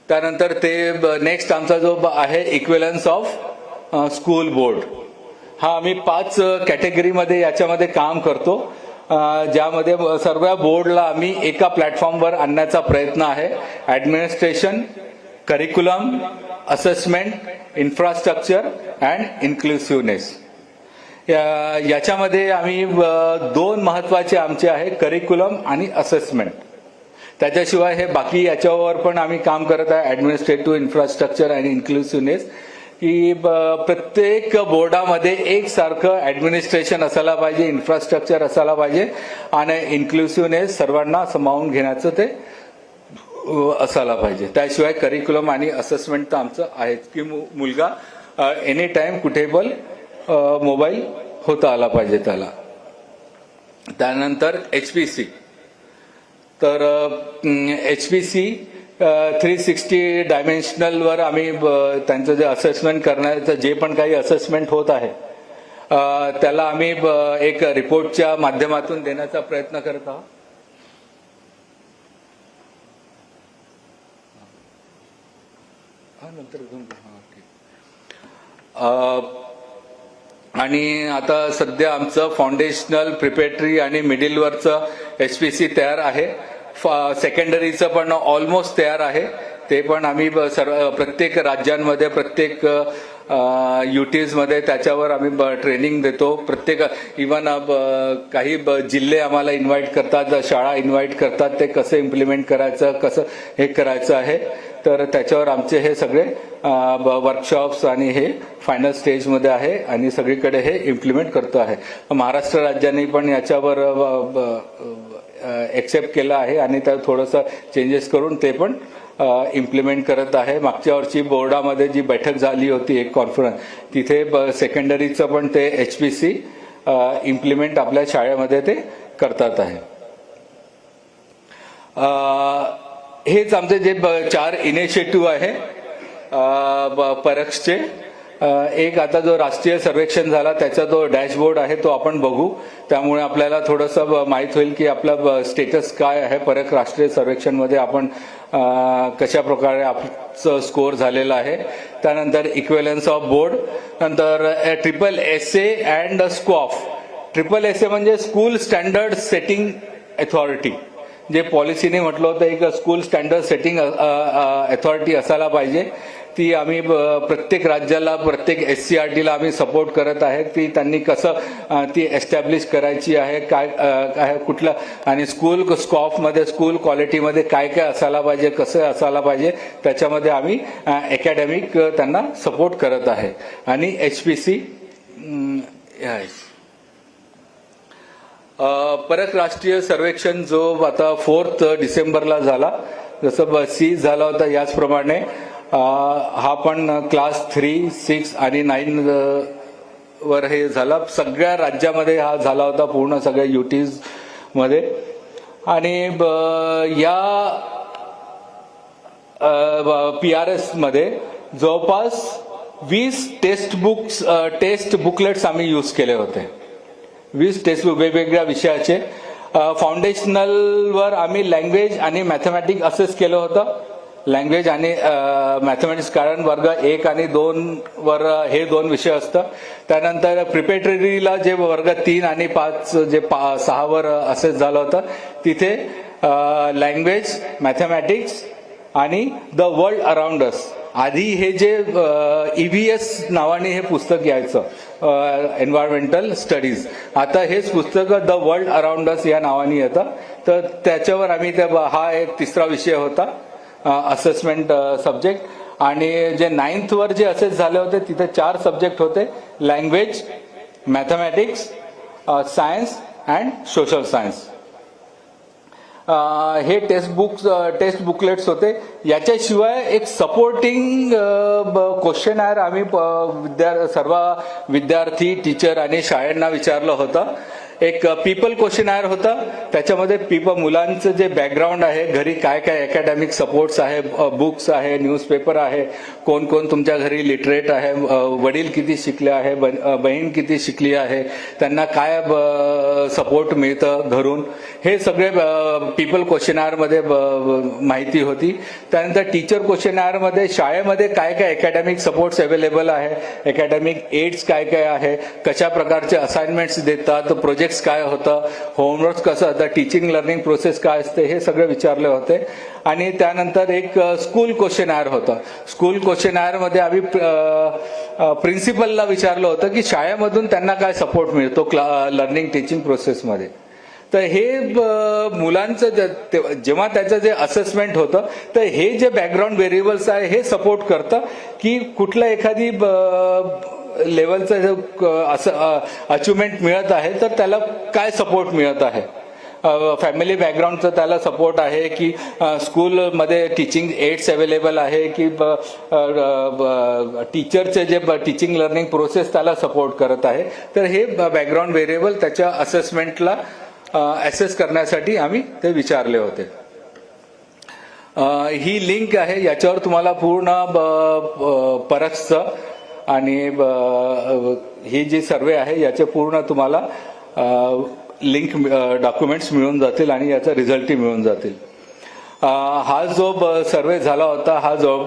त्यानंतर ते नेक्स्ट आमचा जो आहे इक्विलन्स ऑफ स्कूल बोर्ड, हा आम्ही 5 कॅटेगरीमध्ये याच्यामध्ये काम करतो, ज्यामध्ये सर्व बोर्डला आम्ही एका प्लॅटफॉर्मवर आणण्याचा प्रयत्न आहे. Administration, curriculum, assessment, infrastructure and inclusiveness. याच्यामध्ये आम्ही 2 महत्वाचे आमचे आहे, करिक्युलम आणि असेसमेंट. त्याच्याशिवाय हे बाकी याच्यावर पण आम्ही काम करत आहे, ऍडमिनिस्ट्रेटिव्ह, इन्फ्रास्ट्रक्चर आणि इन्क्लुसिव्हनेस, की प्रत्येक बोर्डामध्ये एकसारखं ऍडमिनिस्ट्रेशन असायला पाहिजे, इन्फ्रास्ट्रक्चर असायला पाहिजे आणि इन्क्लुसिव्हनेस सर्वांना सामावून घेण्याचं ते असायला पाहिजे. त्याशिवाय करिक्युलम आणि असेसमेंट तर आमचं आहेच, की मुलगा एनी टाइम कुठेबल मोबाईल होता आला पाहिजे त्याला. त्यानंतर HPC, तर HPC 360 डायमेन्शनलवर आम्ही त्यांचं जे असेसमेंट करण्याचं जे पण काही असेसमेंट होत आहे त्याला आम्ही एक रिपोर्टच्या माध्यमातून देण्याचा प्रयत्न करत आहोत. आणि आता सध्या आमचं फाउंडेशनल, प्रिपेटरी आणि मिडिलवरचं HPC तयार आहे. सेकंडरीचं पण ऑलमोस्ट तयार आहे. ते पण आम्ही प्रत्येक राज्यांमध्ये, प्रत्येक युटीज मध्ये त्याच्यावर आम्ही ट्रेनिंग देतो. प्रत्येक इव्हन काही जिल्हे आम्हाला इन्व्हाइट करतात, शाळा इन्व्हाइट करतात, ते कसं इम्प्लिमेंट करायचं, कसं हे करायचं आहे. तर त्याच्यावर आमचे हे सगळे वर्कशॉप्स आणि हे फायनल स्टेजमध्ये आहे आणि सगळीकडे हे इम्प्लिमेंट करतो आहे. महाराष्ट्र राज्याने पण याच्यावर एक्सेप्ट केलं आहे आणि त्यात थोडंसं चेंजेस करून ते पण इम्प्लिमेंट करत आहे. मागच्या वर्षी बोर्डामध्ये जी बैठक झाली होती, एक कॉन्फरन्स, तिथे सेकंडरीचं पण ते HPC इम्प्लिमेंट आपल्या शाळेमध्ये ते करतात आहे. हेच आमचे जे 4 इनिशिएटिव्ह आहे परक्सचे. एक आता जो राष्ट्रीय सर्वेक्षण झाला त्याचा जो डॅशबोर्ड आहे तो आपण बघू, त्यामुळे आपल्याला थोडंसं माहीत होईल की आपला स्टेटस काय आहे परक राष्ट्रीय सर्वेक्षण मध्ये, आपण कशा प्रकारे आपलं स्कोअर झालेला आहे. त्यानंतर इक्विलन्स ऑफ बोर्ड, नंतर SSSA अँड SCOF. SSSA म्हणजे स्कूल स्टँडर्ड सेटिंग अथॉरिटी, जे पॉलिसीने म्हटलं होतं एक स्कूल स्टँडर्ड सेटिंग अथॉरिटी असायला पाहिजे. ती आम्ही प्रत्येक राज्याला, प्रत्येक SCRTला आम्ही सपोर्ट करत आहे की त्यांनी कसं ती एस्टॅब्लिश करायची आहे, काय कुठलं, आणि स्कूल स्कॉफमध्ये, स्कूल क्वालिटीमध्ये काय काय असायला पाहिजे, कसं असायला पाहिजे, त्याच्यामध्ये आम्ही अकॅडमिक त्यांना सपोर्ट करत आहे. आणि HPC परक राष्ट्रीय सर्वेक्षण जो आता 4 डिसेंबरला झाला, जसं सीज झाला होता याचप्रमाणे हा पण क्लास 3, 6 आणि 9 वर हे झाला. सगळ्या राज्यामध्ये हा झाला होता, पूर्ण सगळ्या युटीज मध्ये. आणि या PRS मध्ये जवळपास 20 टेस्ट बुकलेट्स आम्ही यूज केले होते. 20 टेक्स्ट बुक वेगवेगळ्या विषयाचे. फाउंडेशनलवर आम्ही लँग्वेज आणि मॅथमॅटिक्स असेस केलं होतं. लँग्वेज आणि मॅथमॅटिक्स, कारण वर्ग 1 आणि 2 वर हे 2 विषय असतं. त्यानंतर प्रिपेटरीला जे वर्ग 3 आणि 5 जे 6 वर असेस झालं होतं, तिथे लँग्वेज, मॅथमॅटिक्स आणि द वर्ल्ड अराउंड अस. आधी हे जे EVS नावाने हे पुस्तक यायचं, एन्व्हायरमेंटल स्टडीज, आता हेच पुस्तक द वर्ल्ड अराउंड अस या नावाने येतं. तर त्याच्यावर आम्ही हा एक तिसरा विषय होता, असेसमेंट सब्जेक्ट. आणि जे 9th वर जे असेस झाले होते तिथे 4 सब्जेक्ट होते, language, mathematics, science and social science. हे टेस्ट बुकलेट्स होते. याच्याशिवाय एक सपोर्टिंग क्वेश्चन आम्ही सर्व विद्यार्थी, टीचर आणि शाळांना विचारलं होतं. एक पीपल क्वेश्चनायर होता. त्याच्यामध्ये मुलांचं जे बॅकग्राऊंड आहे, घरी काय काय अकॅडमिक सपोर्ट्स आहे, बुक्स आहे, न्यूजपेपर आहे, कोण कोण तुमच्या घरी लिटरेट आहे, वडील किती शिकले आहे, बहीण किती शिकली आहे, त्यांना काय सपोर्ट मिळतं घरून, हे सगळे पीपल क्वेश्चनायरमध्ये माहिती होती. त्यानंतर टीचर क्वेश्चनायरमध्ये शाळेमध्ये काय काय अकॅडमिक सपोर्ट्स अवेलेबल आहे, अकॅडमिक एड्स काय काय आहे, कशा प्रकारचे असाइनमेंट्स देतात, प्रोजेक्ट्स काय होतं, होमवर्क कसं होतं, टीचिंग लर्निंग प्रोसेस काय असते, हे सगळे विचारले होते. आणि त्यानंतर एक स्कूल क्वेश्चनायर होतं. स्कूल क्वेश्चनायरमध्ये आम्ही प्रिन्सिपलला विचारलं होतं की शाळेमधून त्यांना काय सपोर्ट मिळतो लर्निंग टीचिंग प्रोसेसमध्ये. तर हे मुलांचं जेव्हा त्याचं जे असेसमेंट होतं, तर हे जे बॅकग्राऊंड व्हेरिएबल्स आहे हे सपोर्ट करतं की कुठल्या एखादी लेवलचं असं अचिव्हमेंट मिळत आहे तर त्याला काय सपोर्ट मिळत आहे. फॅमिली बॅकग्राऊंडचं त्याला सपोर्ट आहे की स्कूलमध्ये टीचिंग एड्स अवेलेबल आहे की टीचरचे जे टीचिंग लर्निंग प्रोसेस त्याला सपोर्ट करत आहे. तर हे बॅकग्राऊंड व्हेरिएबल त्याच्या असेसमेंटला ॲसेस करण्यासाठी आम्ही ते विचारले होते. ही लिंक आहे, याच्यावर तुम्हाला पूर्ण परखचं आणि ही जी सर्वे आहे याचे पूर्ण तुम्हाला लिंक डॉक्युमेंट्स मिळून जातील आणि याचा रिझल्टही मिळून जातील. हा जो सर्वे झाला होता हा जो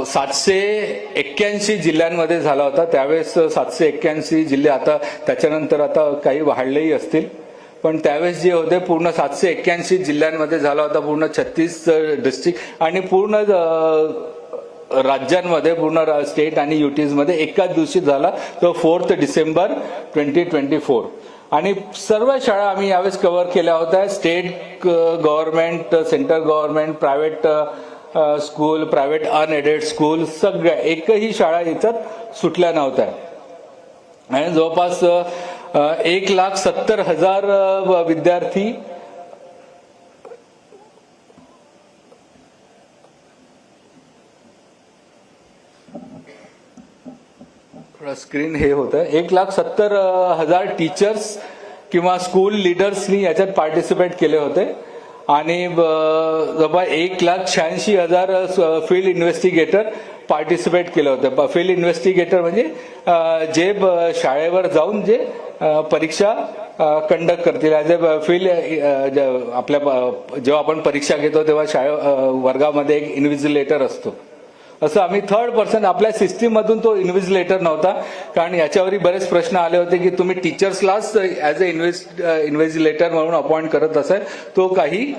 781 जिल्ह्यांमध्ये झाला होता. त्यावेळेस 781 जिल्हे, आता त्याच्यानंतर आता काही वाढलेही असतील, पण त्यावेळेस जे होते पूर्ण 781 जिल्ह्यांमध्ये झाला होता. पूर्ण 36 डिस्ट्रिक्ट आणि पूर्ण राज्यांमध्ये, पूर्ण स्टेट आणि युटीजमध्ये एकाच दिवशी झाला, तो 4 डिसेंबर 2024. आणि सर्व शाळा आम्ही यावेळेस कव्हर केल्या होत्या. State government, central government, private school, private unaided school, सगळ्या एकही शाळा याच्यात सुटल्या नव्हत्या. आणि जवळपास 1,70,000 विद्यार्थी स्क्रीन हे होतं. 1,70,000 टीचर्स किंवा स्कूल लिडर्सनी याच्यात पार्टिसिपेट केले होते. आणि जवळपास 1,86,000 फील्ड इन्व्हेस्टिगेटर पार्टिसिपेट केलं होतं. फील्ड इन्व्हेस्टिगेटर म्हणजे जे शाळेवर जाऊन जे परीक्षा कंडक्ट करतील. ॲज अ फील्ड, आपल्या जेव्हा आपण परीक्षा घेतो तेव्हा वर्गामध्ये एक इन्व्हिजिलेटर असतो. असं आम्ही 3rd पर्सन, आपल्या सिस्टीममधून तो इन्व्हिजिलेटर नव्हता, कारण याच्यावरही बरेच प्रश्न आले होते की तुम्ही टीचर्सलाच ॲज अ इन्व्हिजिलेटर म्हणून अपॉइंट करत असाल, तो काही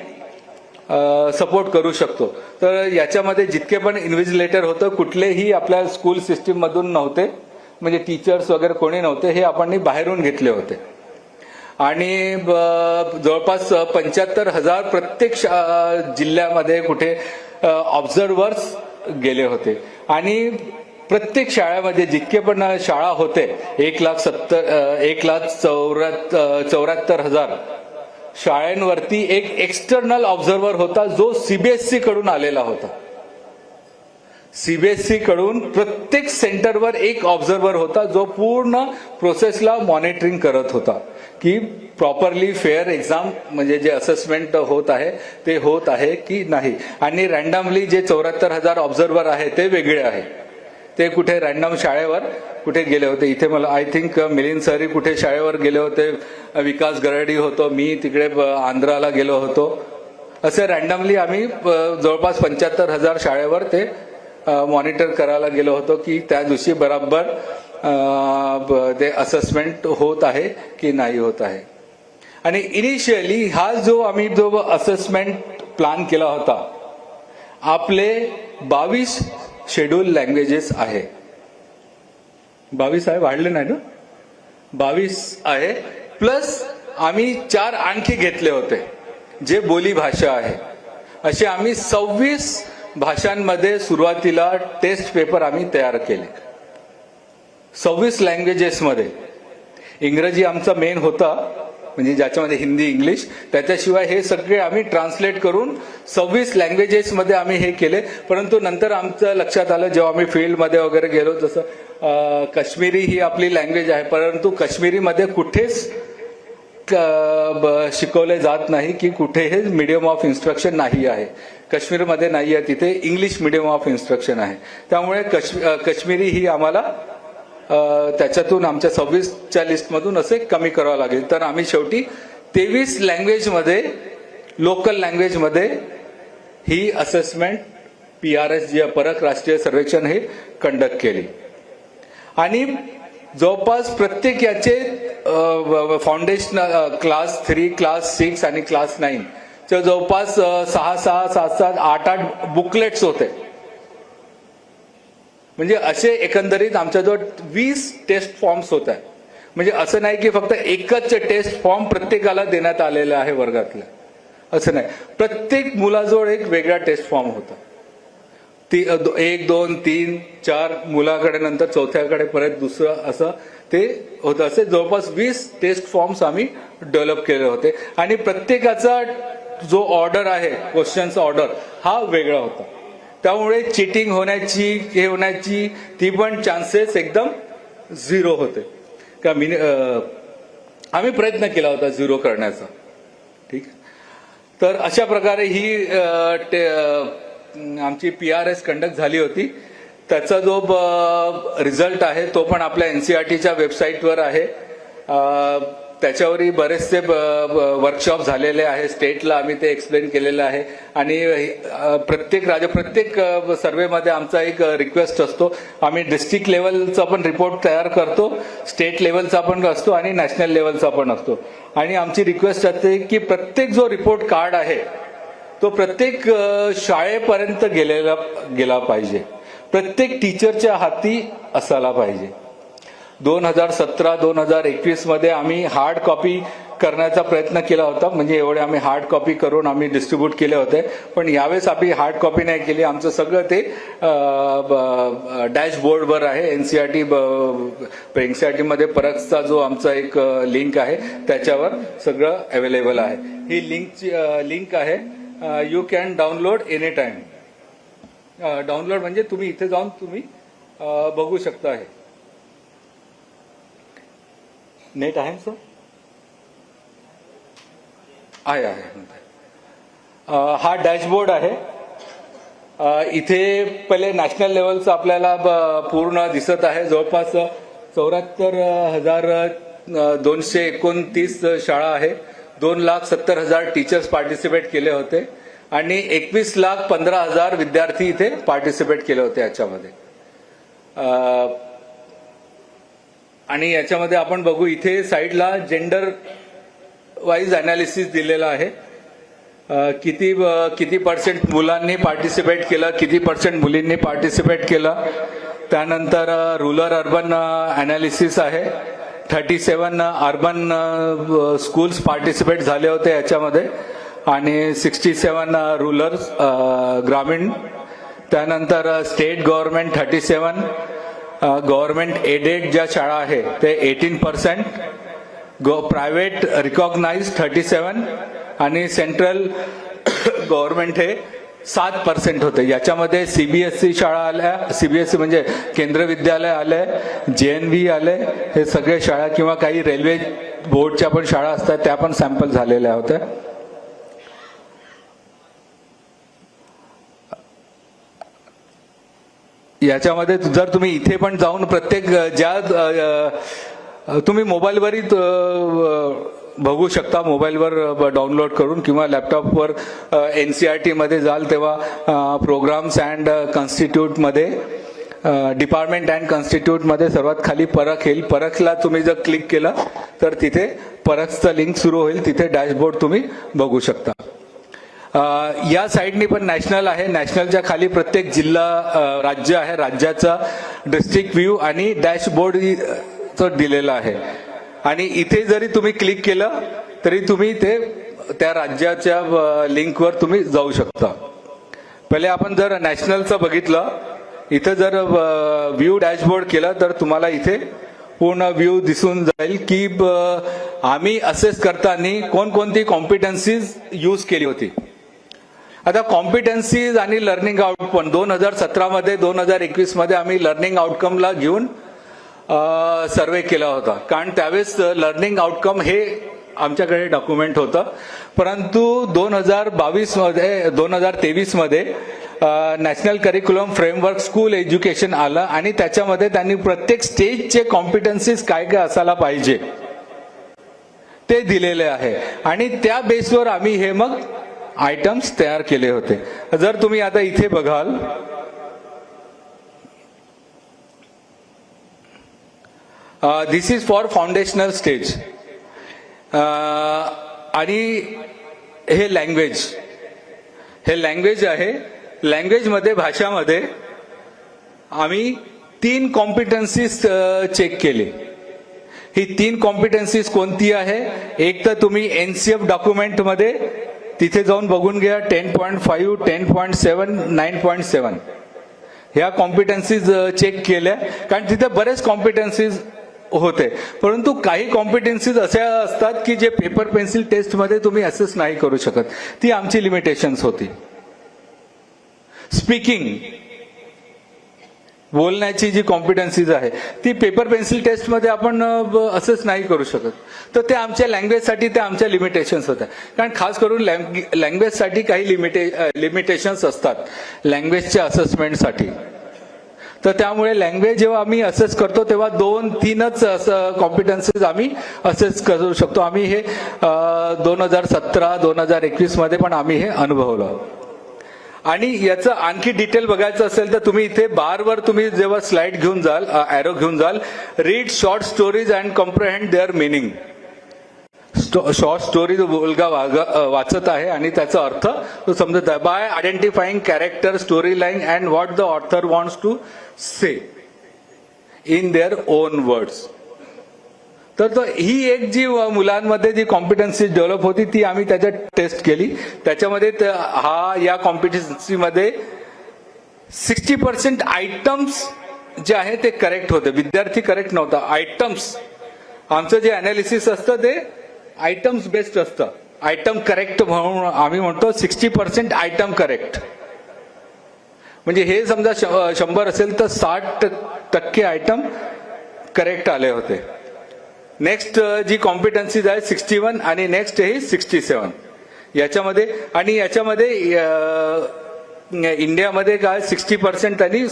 सपोर्ट करू शकतो. तर याच्यामध्ये जितके पण इन्व्हिजिलेटर होतं कुठलेही आपल्या स्कूल सिस्टीममधून नव्हते, म्हणजे टीचर्स वगैरे कोणी नव्हते, हे आपण बाहेरून घेतले होते. आणि जवळपास 75,000 प्रत्येक जिल्ह्यामध्ये कुठे ऑब्झर्वर्स गेले होते. आणि प्रत्येक शाळेमध्ये जितके पण शाळा होते 1,74,000 शाळांवरती एक एक्सटर्नल ऑब्झर्वर होता जो सीबीएसई कडून आलेला होता. सीबीएसई कडून प्रत्येक सेंटरवर एक ऑब्झर्वर होता जो पूर्ण प्रोसेसला मॉनिटरिंग करत होता की प्रॉपरली फेअर एक्झाम म्हणजे जे असेसमेंट होत आहे ते होत आहे की नाही. आणि रॅन्डमली जे 74,000 ऑब्झर्वर आहे ते वेगळे आहे. ते कुठे रॅन्डम शाळेवर कुठे गेले होते. इथे मला आय थिंक मिलिंद सर कुठे शाळेवर गेले होते, विकास गरडी होतो, मी तिकडे आंध्राला गेलो होतो. असे रॅन्डमली आम्ही जवळपास 75,000 शाळेवर ते मॉनिटर करायला गेलो होतो की त्या दिवशी बराबर ते असेसमेंट होत आहे की नाही होत आहे. आणि इनिशियली हा जो आम्ही जो असेसमेंट प्लॅन केला होता, आपले 22 शेड्यूल लँग्वेजेस आहे. 22 आहे, वाढले नाही ना, 22 आहे. प्लस आम्ही 4 आणखी घेतले होते जे बोली भाषा आहे. असे आम्ही 26 भाषांमध्ये सुरुवातीला टेस्ट पेपर आम्ही तयार केले. 26 लँग्वेजेसमध्ये. इंग्रजी आमचा मेन होता, म्हणजे ज्याच्यामध्ये हिंदी इंग्लिश, त्याच्याशिवाय हे सगळे आम्ही ट्रान्सलेट करून 26 लँग्वेजेसमध्ये आम्ही हे केले. परंतु नंतर आमचं लक्षात आलं जेव्हा आम्ही फील्डमध्ये वगैरे गेलो, जसं काश्मीरी ही आपली लँग्वेज आहे, परंतु काश्मीरीमध्ये कुठेच शिकवले जात नाही की कुठे हे मीडियम ऑफ इन्स्ट्रक्शन नाही आहे. काश्मीरमध्ये नाही आहे, तिथे इंग्लिश मीडियम ऑफ इन्स्ट्रक्शन आहे. त्यामुळे काश्मीरी ही आम्हाला त्याच्यातून आमच्या 26च्या लिस्टमधून असे कमी करावं लागेल. तर आम्ही शेवटी 23 लँग्वेजमध्ये, लोकल लँग्वेजमध्ये ही असेसमेंट PRS जे परक राष्ट्रीय सर्वेक्षण हे कंडक्ट केली. आणि जवळपास प्रत्येक याचे फाउंडेशन क्लास 3, क्लास 6 आणि क्लास 9 चे जवळपास 6, 7, 8 बुकलेट्स होते. म्हणजे असे एकंदरीत आमच्याजवळ 20 टेस्ट फॉर्म्स होत आहे. म्हणजे असं नाही की फक्त एकच टेस्ट फॉर्म प्रत्येकाला देण्यात आलेला आहे वर्गातल्या, असं नाही. प्रत्येक मुलाजवळ एक वेगळा टेस्ट फॉर्म होता. 1, 2, 3, 4 मुलाकडे, नंतर चौथ्याकडे परत दुसरं, असं ते होतं. असे जवळपास 20 टेस्ट फॉर्म्स आम्ही डेव्हलप केले होते. आणि प्रत्येकाचा जो ऑर्डर आहे, क्वेश्चनचा ऑर्डर हा वेगळा होता. त्यामुळे चिटिंग होण्याची, हे होण्याची ती पण चान्सेस एकदम 0 होते. का आम्ही प्रयत्न केला होता 0 करण्याचा. ठीक. तर अशा प्रकारे ही आमची PRS कंडक्ट झाली होती. त्याचा जो रिझल्ट आहे तो पण आपल्या NCERTच्या वेबसाईटवर आहे. त्याच्यावरही बरेचसे वर्कशॉप झालेले आहे. स्टेटला आम्ही ते एक्सप्लेन केलेलं आहे. आणि प्रत्येक सर्वेमध्ये आमचा एक रिक्वेस्ट असतो, आम्ही डिस्ट्रिक्ट लेवलचा पण रिपोर्ट तयार करतो, स्टेट लेवलचा पण असतो आणि नॅशनल लेवलचा पण असतो. आणि आमची रिक्वेस्ट असते की प्रत्येक जो रिपोर्ट कार्ड आहे तो प्रत्येक शाळेपर्यंत गेला पाहिजे, प्रत्येक टीचरच्या हाती असायला पाहिजे. 2017-2021 मध्ये आम्ही हार्ड कॉपी करण्याचा प्रयत्न केला होता. म्हणजे एवढे आम्ही हार्ड कॉपी करून आम्ही डिस्ट्रीब्यूट केले होते. पण यावेळेस आम्ही हार्ड कॉपी नाही केली. आमचं सगळं ते डॅशबोर्डवर आहे. NCERT मध्ये परकचा जो आमचा एक लिंक आहे त्याच्यावर सगळं अवेलेबल आहे. ही लिंक आहे. You can download any time. Download म्हणजे तुम्ही इथे जाऊन तुम्ही बघू शकता. आहे नेट आहे सर? आहे. हा डॅशबोर्ड आहे. इथे पहिले नॅशनल लेवलचं आपल्याला पूर्ण दिसत आहे. जवळपास 74,229 शाळा आहे. 2,70,000 टीचर्स पार्टिसिपेट केले होते आणि 21,15,000 विद्यार्थी इथे पार्टिसिपेट केले होते याच्यामध्ये. आणि याच्यामध्ये आपण बघू, इथे साईडला जेंडर वाईज अनालिसिस दिलेला आहे. किती पर्सेंट मुलांनी पार्टिसिपेट केलं, किती पर्सेंट मुलींनी पार्टिसिपेट केलं. त्यानंतर रूरल अर्बन अनालिसिस आहे. 37 अर्बन स्कूल्स पार्टिसिपेट झाले होते याच्यामध्ये आणि 67 रूरल ग्रामीण. त्यानंतर स्टेट गव्हर्नमेंट 37, गव्हर्नमेंट एडेड ज्या शाळा आहे ते 18%, प्रायव्हेट रिकॉग्नाइज्ड 37 आणि सेंट्रल गव्हर्नमेंट हे 7% होते. याच्यामध्ये CBSE शाळा आल्या, CBSE म्हणजे केंद्र विद्यालय आले, JNV आले, हे सगळे शाळा किंवा काही रेल्वे बोर्डच्या पण शाळा असतात त्या पण सॅम्पल झालेल्या होत्या. याच्यामध्ये जर तुम्ही इथे पण जाऊन प्रत्येक ज्या तुम्ही मोबाईलवरही बघू शकता, मोबाईलवर डाउनलोड करून किंवा लॅपटॉपवर NCERT मध्ये जाल तेव्हा प्रोग्राम्स अँड कॉन्स्टिट्यूटमध्ये डिपार्टमेंट अँड कॉन्स्टिट्यूटमध्ये सर्वात खाली परख येईल. परखला तुम्ही जर क्लिक केलं तर तिथे परखचं लिंक सुरू होईल. तिथे डॅशबोर्ड तुम्ही बघू शकता. या साईडनी पण नॅशनल आहे. नॅशनलच्या खाली प्रत्येक जिल्हा राज्य आहे, राज्याचा डिस्ट्रिक्ट व्ह्यू आणि डॅशबोर्ड दिलेला आहे. आणि इथे जरी तुम्ही क्लिक केलं तरी तुम्ही ते त्या राज्याच्या लिंकवर तुम्ही जाऊ शकता. पहिले आपण जर नॅशनलचं बघितलं, इथं जर व्ह्यू डॅशबोर्ड केलं तर तुम्हाला इथे पूर्ण व्ह्यू दिसून जाईल की आम्ही असेस करताना कोणकोणती कॉम्पिटन्सीज यूज केली होती. आता कॉम्पिटन्सीज आणि लर्निंग आउटकम 2017 मध्ये 2021 मध्ये आम्ही लर्निंग आउटकमला घेऊन सर्वे केला होता. कारण त्यावेळेस लर्निंग आउटकम हे आमच्याकडे डॉक्युमेंट होतं. परंतु 2023 मध्ये national curriculum framework school education आलं आणि त्याच्यामध्ये त्यांनी प्रत्येक स्टेजचे कॉम्पिटन्सीज काय काय असायला पाहिजे ते दिलेले आहे. आणि त्या बेसवर आम्ही हे मग आयटम्स तयार केले होते. जर तुम्ही आता इथे बघाल, दिस इज फॉर फाउंडेशनल स्टेज. आणि हे लँग्वेज आहे. लँग्वेजमध्ये भाषामध्ये आम्ही 3 कॉम्पिटन्सीज चेक केले. ही 3 कॉम्पिटन्सीज कोणती आहे? एक तर तुम्ही NCF डॉक्युमेंटमध्ये तिथे जाऊन बघून घ्या. 10.5, 10.7, 9.7 ह्या कॉम्पिटन्सीज चेक केल्या. कारण तिथे बरेच कॉम्पिटन्सीज होते. परंतु काही कॉम्पिटन्सीज अशा असतात की जे पेपर पेन्सिल टेस्टमध्ये तुम्ही असेस नाही करू शकत. ती आमची लिमिटेशन्स होती. स्पीकिंग, बोलण्याची जी कॉम्पिटन्सीज आहे ती पेपर पेन्सिल टेस्टमध्ये आपण असेस नाही करू शकत. तर ते आमच्या लँग्वेजसाठी त्या आमच्या लिमिटेशन्स होत्या. कारण खास करून लँग्वेजसाठी काही लिमिटेशन्स असतात लँग्वेजच्या असेसमेंटसाठी. तर त्यामुळे लँग्वेज जेव्हा आम्ही असेस करतो तेव्हा 2-3च कॉम्पिटन्सीज आम्ही असेस करू शकतो. आम्ही हे 2017-2021 मध्ये पण आम्ही हे अनुभवलं. आणि याचं आणखी डिटेल बघायचं असेल तर तुम्ही इथे बारवर तुम्ही जेव्हा स्लाइड घेऊन जाल, ॲरो घेऊन जाल, read short stories and comprehend their meaning. Short story मुलगा वाचत आहे आणि त्याचा अर्थ तो समजत आहे. By identifying character, story line and what the author wants to say in their own words. तर ही एक जी मुलांमध्ये जी कॉम्पिटन्सी डेव्हलप होती ती आम्ही त्याच्यात टेस्ट केली. त्याच्यामध्ये या कॉम्पिटन्सीमध्ये 60% आयटम्स जे आहे ते करेक्ट होते. विद्यार्थी करेक्ट नव्हता, आयटम्स. आमचं जे अनालिसिस असतं ते आयटम्स बेस्ड असतं. आयटम करेक्ट म्हणून आम्ही म्हणतो 60% आयटम करेक्ट. म्हणजे हे समजा 100 असेल तर 60% आयटम करेक्ट आले होते. नेक्स्ट जी कॉम्पिटन्सीज आहे 61 आणि नेक्स्ट हे 67 याच्यामध्ये. आणि याच्यामध्ये इंडियामध्ये काय 60% आणि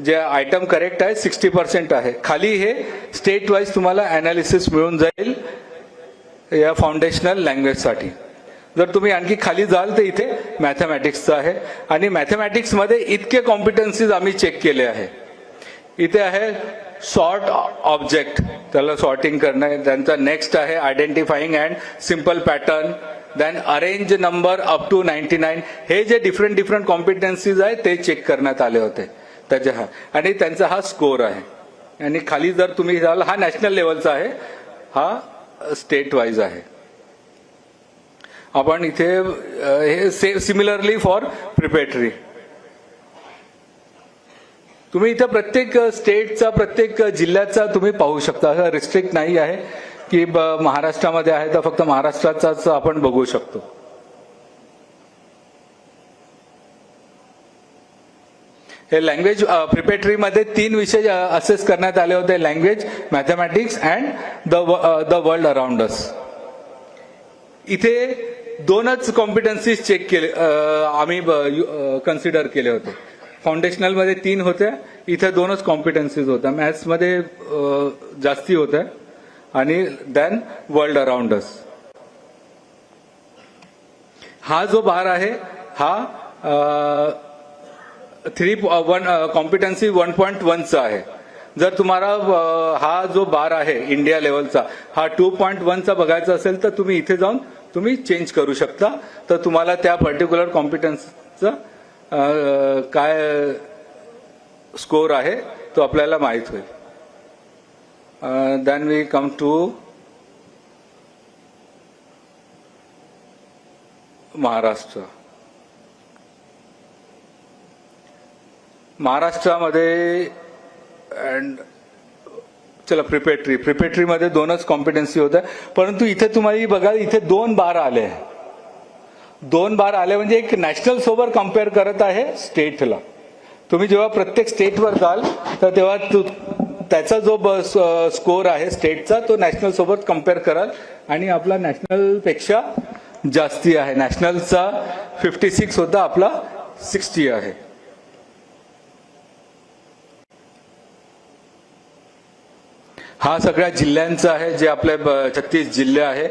जे आयटम करेक्ट आहे 60% आहे. खाली हे स्टेट वाईज तुम्हाला अनालिसिस मिळून जाईल या फाउंडेशनल लँग्वेजसाठी. जर तुम्ही आणखी खाली जाल तर इथे मॅथमॅटिक्सचं आहे. आणि मॅथमॅटिक्समध्ये इतके कॉम्पिटन्सीज आम्ही चेक केले आहे. इथे आहे सॉर्ट ऑब्जेक्ट, त्याला सॉर्टिंग करणं. त्यांचा नेक्स्ट आहे identifying and simple pattern. Then arrange number up to 99. हे जे डिफरंट कॉम्पिटन्सीज आहे ते चेक करण्यात आले होते त्याच्या. आणि त्यांचा हा स्कोर आहे. आणि खाली जर तुम्ही जाल, हा नॅशनल लेवलचा आहे, हा स्टेट वाईज आहे. आपण इथे हे सिमिलरली फॉर प्रिपेटरी. तुम्ही इथं प्रत्येक स्टेटचा, प्रत्येक जिल्ह्याचा तुम्ही पाहू शकता. असं रिस्ट्रिक्ट नाही आहे की महाराष्ट्रामध्ये आहे तर फक्त महाराष्ट्राचाच आपण बघू शकतो. हे लँग्वेज प्रिपेटरीमध्ये 3 विषय असेस करण्यात आले होते, language, mathematics and the world around us. इथे 2च कॉम्पिटन्सीज चेक केले, आम्ही कन्सिडर केले होते. फाउंडेशनल मध्ये 3 होत्या, इथे 2च कॉम्पिटन्सीज होत्या. मॅथ्स मध्ये जास्ती होत्या आणि देन वर्ल्ड अराउंड अस. हा जो बार आहे हा 3.1 कॉम्पिटन्सी 1.1चा आहे. जर तुम्हाला हा जो बार आहे इंडिया लेवलचा हा 2.1चा बघायचा असेल तर तुम्ही इथे जाऊन तुम्ही चेंज करू शकता. तर तुम्हाला त्या पर्टिक्युलर कॉम्पिटन्सचा काय स्कोर आहे तो आपल्याला माहित होईल. Then we come to Maharashtra. महाराष्ट्रामध्ये अँड चला प्रिपेटरीमध्ये 2च कॉम्पिटन्सी होत्या, परंतु इथे तुम्हाला बघा इथे 2 बार आले. 2 बार आले म्हणजे एक नॅशनल सोबत कम्पेअर करत आहे स्टेटला. तुम्ही जेव्हा प्रत्येक स्टेटवर जाल तर तेव्हा त्याचा जो स्कोर आहे स्टेटचा तो नॅशनल सोबत कम्पेअर कराल आणि आपला नॅशनल पेक्षा जास्ती आहे. नॅशनलचा 56 होता, आपला 60 आहे. हा सगळ्या जिल्ह्यांचा आहे, जे आपले 36 जिल्हे आहे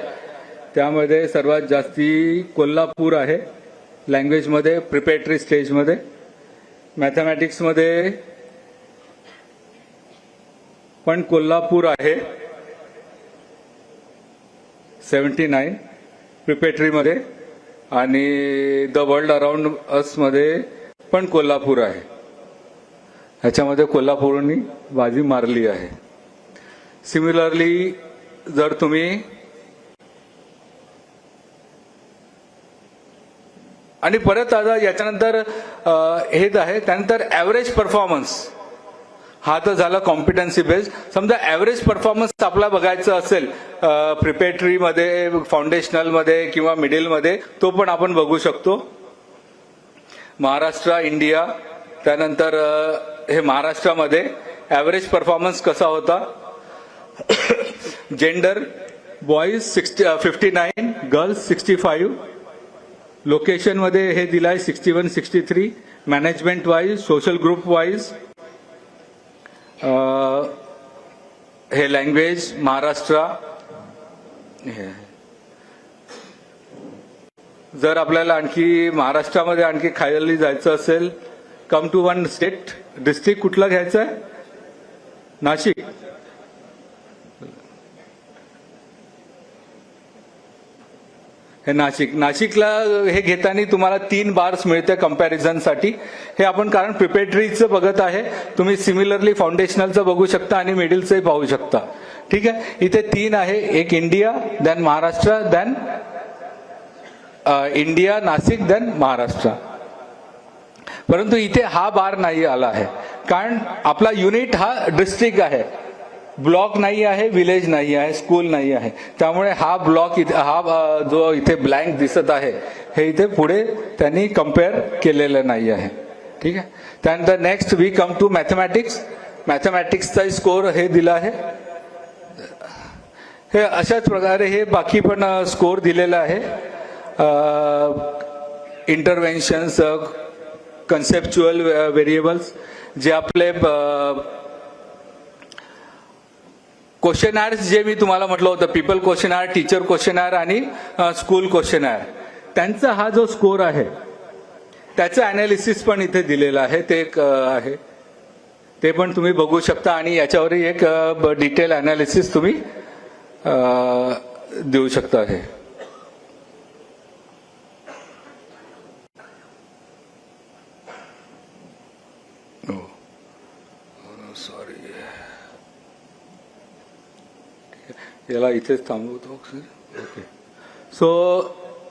त्यामध्ये सर्वात जास्ती कोल्हापूर आहे. लँग्वेजमध्ये प्रिपेटरी स्टेजमध्ये, मॅथमॅटिक्समध्ये पण कोल्हापूर आहे 79 प्रिपेटरीमध्ये, आणि द वर्ल्ड अराउंड अस मध्ये पण कोल्हापूर आहे. ह्याच्यामध्ये कोल्हापूरनी बाजी मारली आहे. सिमिलरली जर तुम्ही आणि परत आता याच्यानंतर हेच आहे, त्यानंतर ऍव्हरेज परफॉर्मन्स. हा तर झाला कॉम्पिटन्सी बेस्ड. समजा ऍव्हरेज परफॉर्मन्स आपला बघायचं असेल प्रिपेटरीमध्ये, फाउंडेशनलमध्ये किंवा मिडिलमध्ये, तो पण आपण बघू शकतो. महाराष्ट्र, इंडिया, त्यानंतर हे महाराष्ट्रामध्ये ऍव्हरेज परफॉर्मन्स कसा होता. जेंडर बॉईज 59, गर्ल्स 65, लोकेशन मध्ये हे दिलाय 61, 63, management wise, social group wise, हे लँग्वेज महाराष्ट्र. जर आपल्याला आणखी महाराष्ट्रामध्ये आणखी खाली जायचं असेल, come to one state. District कुठला घ्यायचा आहे. नाशिक. हे नाशिकला हे घेताना तुम्हाला 3 बार्स मिळते कम्पॅरिझनसाठी. हे आपण कारण प्रिपेटरीचं बघत आहे, तुम्ही सिमिलरली फाउंडेशनलचं बघू शकता आणि मिडिलचंही पाहू शकता. ठीक आहे. इथे 3 आहे, एक India, then Maharashtra, then India, Nashik, then Maharashtra. परंतु इथे हा बार नाही आला आहे कारण आपला युनिट हा डिस्ट्रिक्ट आहे, ब्लॉक नाही आहे, विलेज नाही आहे, स्कूल नाही आहे. त्यामुळे हा ब्लॉक हा जो इथे ब्लँक दिसत आहे हे इथे पुढे त्यांनी कम्पेअर केलेलं नाही आहे. ठीक आहे. त्यानंतर next we come to mathematics. मॅथमॅटिक्सचा स्कोर हे दिला आहे. हे अशाच प्रकारे हे बाकी पण स्कोर दिलेला आहे. इंटरव्हेन्शन्स, कन्सेप्च्युअल व्हेरिएबल्स, जे आपले क्वेश्चनआयर्स जे मी तुम्हाला म्हटलं होतं, पीपल क्वेश्चनआयर, टीचर क्वेश्चनआयर आणि स्कूल क्वेश्चनआयर, त्यांचा हा जो स्कोर आहे त्याचं अनालिसिस पण इथे दिलेलं आहे. ते एक आहे, ते पण तुम्ही बघू शकता आणि याच्यावरही एक डिटेल अनालिसिस तुम्ही देऊ शकता. आहे सॉरी, याला इथेच थांबवतो. ओके. सो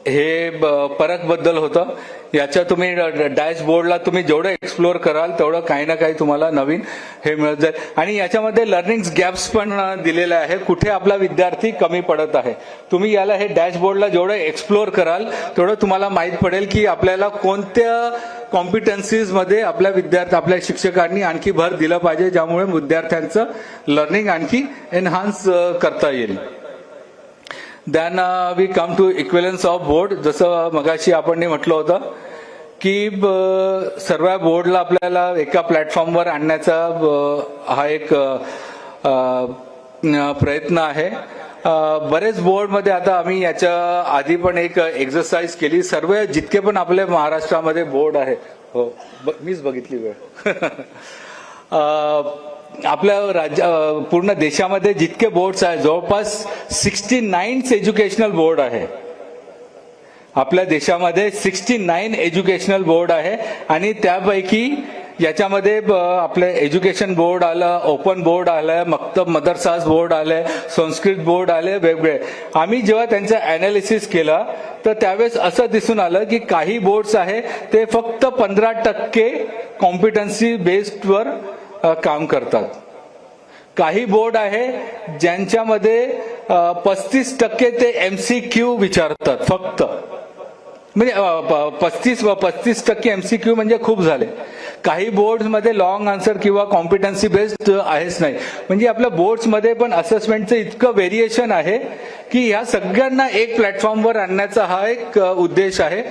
हे परक बद्दल होतं. याच्या तुम्ही डॅशबोर्डला तुम्ही जेवढं एक्सप्लोअर कराल तेवढं काही ना काही तुम्हाला नवीन हे मिळत जाईल. आणि याच्यामध्ये लर्निंग गॅप्स पण दिलेले आहे, कुठे आपला विद्यार्थी कमी पडत आहे. तुम्ही याला हे डॅशबोर्डला जेवढं एक्सप्लोअर कराल तेवढं तुम्हाला माहीत पडेल की आपल्याला कोणत्या कॉम्पिटन्सीजमध्ये आपल्या शिक्षकांनी आणखी भर दिलं पाहिजे, ज्यामुळे विद्यार्थ्यांचं लर्निंग आणखी एनहान्स करता येईल. Then we come to equivalence of board. जसं मगाशी आपण म्हटलं होतं की सर्व बोर्डला आपल्याला एका प्लॅटफॉर्मवर आणण्याचा हा एक प्रयत्न आहे. बरेच बोर्डमध्ये आता आम्ही याच्या आधी पण एक एक्सरसाइज केली. सर्व जितके पण आपले महाराष्ट्रामध्ये बोर्ड आहे, हो मीच बघितली वेळ आपल्या पूर्ण देशामध्ये जितके बोर्ड्स आहेत, जवळपास 69 एज्युकेशनल बोर्ड आहे. आपल्या देशामध्ये 69 एज्युकेशनल बोर्ड आहे आणि त्यापैकी याच्यामध्ये आपले एज्युकेशन बोर्ड आलं, ओपन बोर्ड आलं, मक्तब मदरसाज बोर्ड आले, संस्कृत बोर्ड आले, वेगवेगळे. आम्ही जेव्हा त्यांचं अनालिसिस केलं तर त्यावेळेस असं दिसून आलं की काही बोर्ड्स आहे ते फक्त 15% कॉम्पिटन्सी बेस्डवर काम करतात. काही बोर्ड आहे ज्यांच्यामध्ये 35% ते MCQ विचारतात फक्त. म्हणजे 35% MCQ म्हणजे खूप झाले. काही बोर्ड्समध्ये लॉंग आन्सर किंवा कॉम्पिटन्सी बेस्ड आहेच नाही. म्हणजे आपल्या बोर्ड्समध्ये पण असेसमेंटचं इतकं व्हेरिएशन आहे की ह्या सगळ्यांना एक प्लॅटफॉर्मवर आणण्याचा हा एक उद्देश आहे,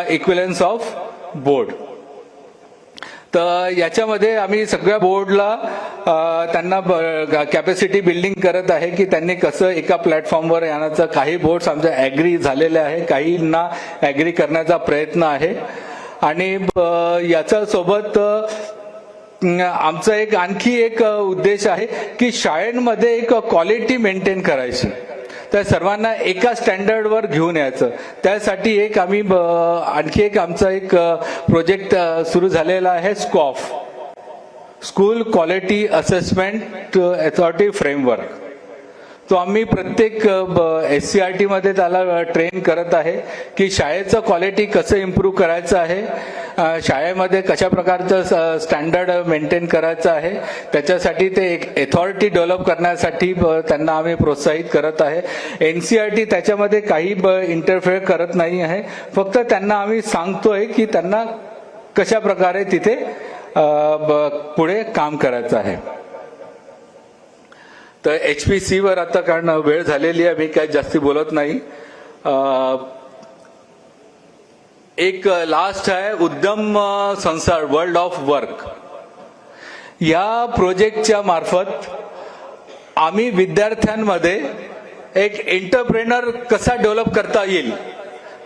इक्विलन्स ऑफ बोर्ड. तर याच्यामध्ये आम्ही सगळ्या बोर्डला त्यांना कॅपॅसिटी बिल्डिंग करत आहे की त्यांनी कसं एका प्लॅटफॉर्मवर येण्याचं. काही बोर्ड्स आमच्या ॲग्री झालेले आहे, काहींना ॲग्री करण्याचा प्रयत्न आहे. आणि याच्या सोबत आमचा एक आणखी एक उद्देश आहे की शाळांमध्ये एक क्वालिटी मेंटेन करायची, त्या सर्वांना एका स्टँडर्डवर घेऊन यायचं. त्यासाठी एक आम्ही आणखी एक आमचा एक प्रोजेक्ट सुरू झालेला आहे, scoff, school quality assessment authority framework. तो आम्ही प्रत्येक SCRT मध्ये त्याला ट्रेन करत आहे की शाळेचं क्वालिटी कसं इम्प्रूव्ह करायचं आहे, शाळेमध्ये कशा प्रकारचं स्टँडर्ड मेंटेन करायचं आहे. त्याच्यासाठी ते एक अथॉरिटी डेव्हलप करण्यासाठी त्यांना आम्ही प्रोत्साहित करत आहे. NCERT त्याच्यामध्ये काही इंटरफेअर करत नाही आहे, फक्त त्यांना आम्ही सांगतोय की त्यांना कशा प्रकारे तिथे पुढे काम करायचं आहे. तर HPC वर आता कारण वेळ झालेली आहे, मी काही जास्ती बोलत नाही. एक लास्ट आहे उद्यम संसार, वर्ल्ड ऑफ वर्क. या प्रोजेक्टच्या मार्फत आम्ही विद्यार्थ्यांमध्ये एक एंटरप्रेनर कसा डेव्हलप करता येईल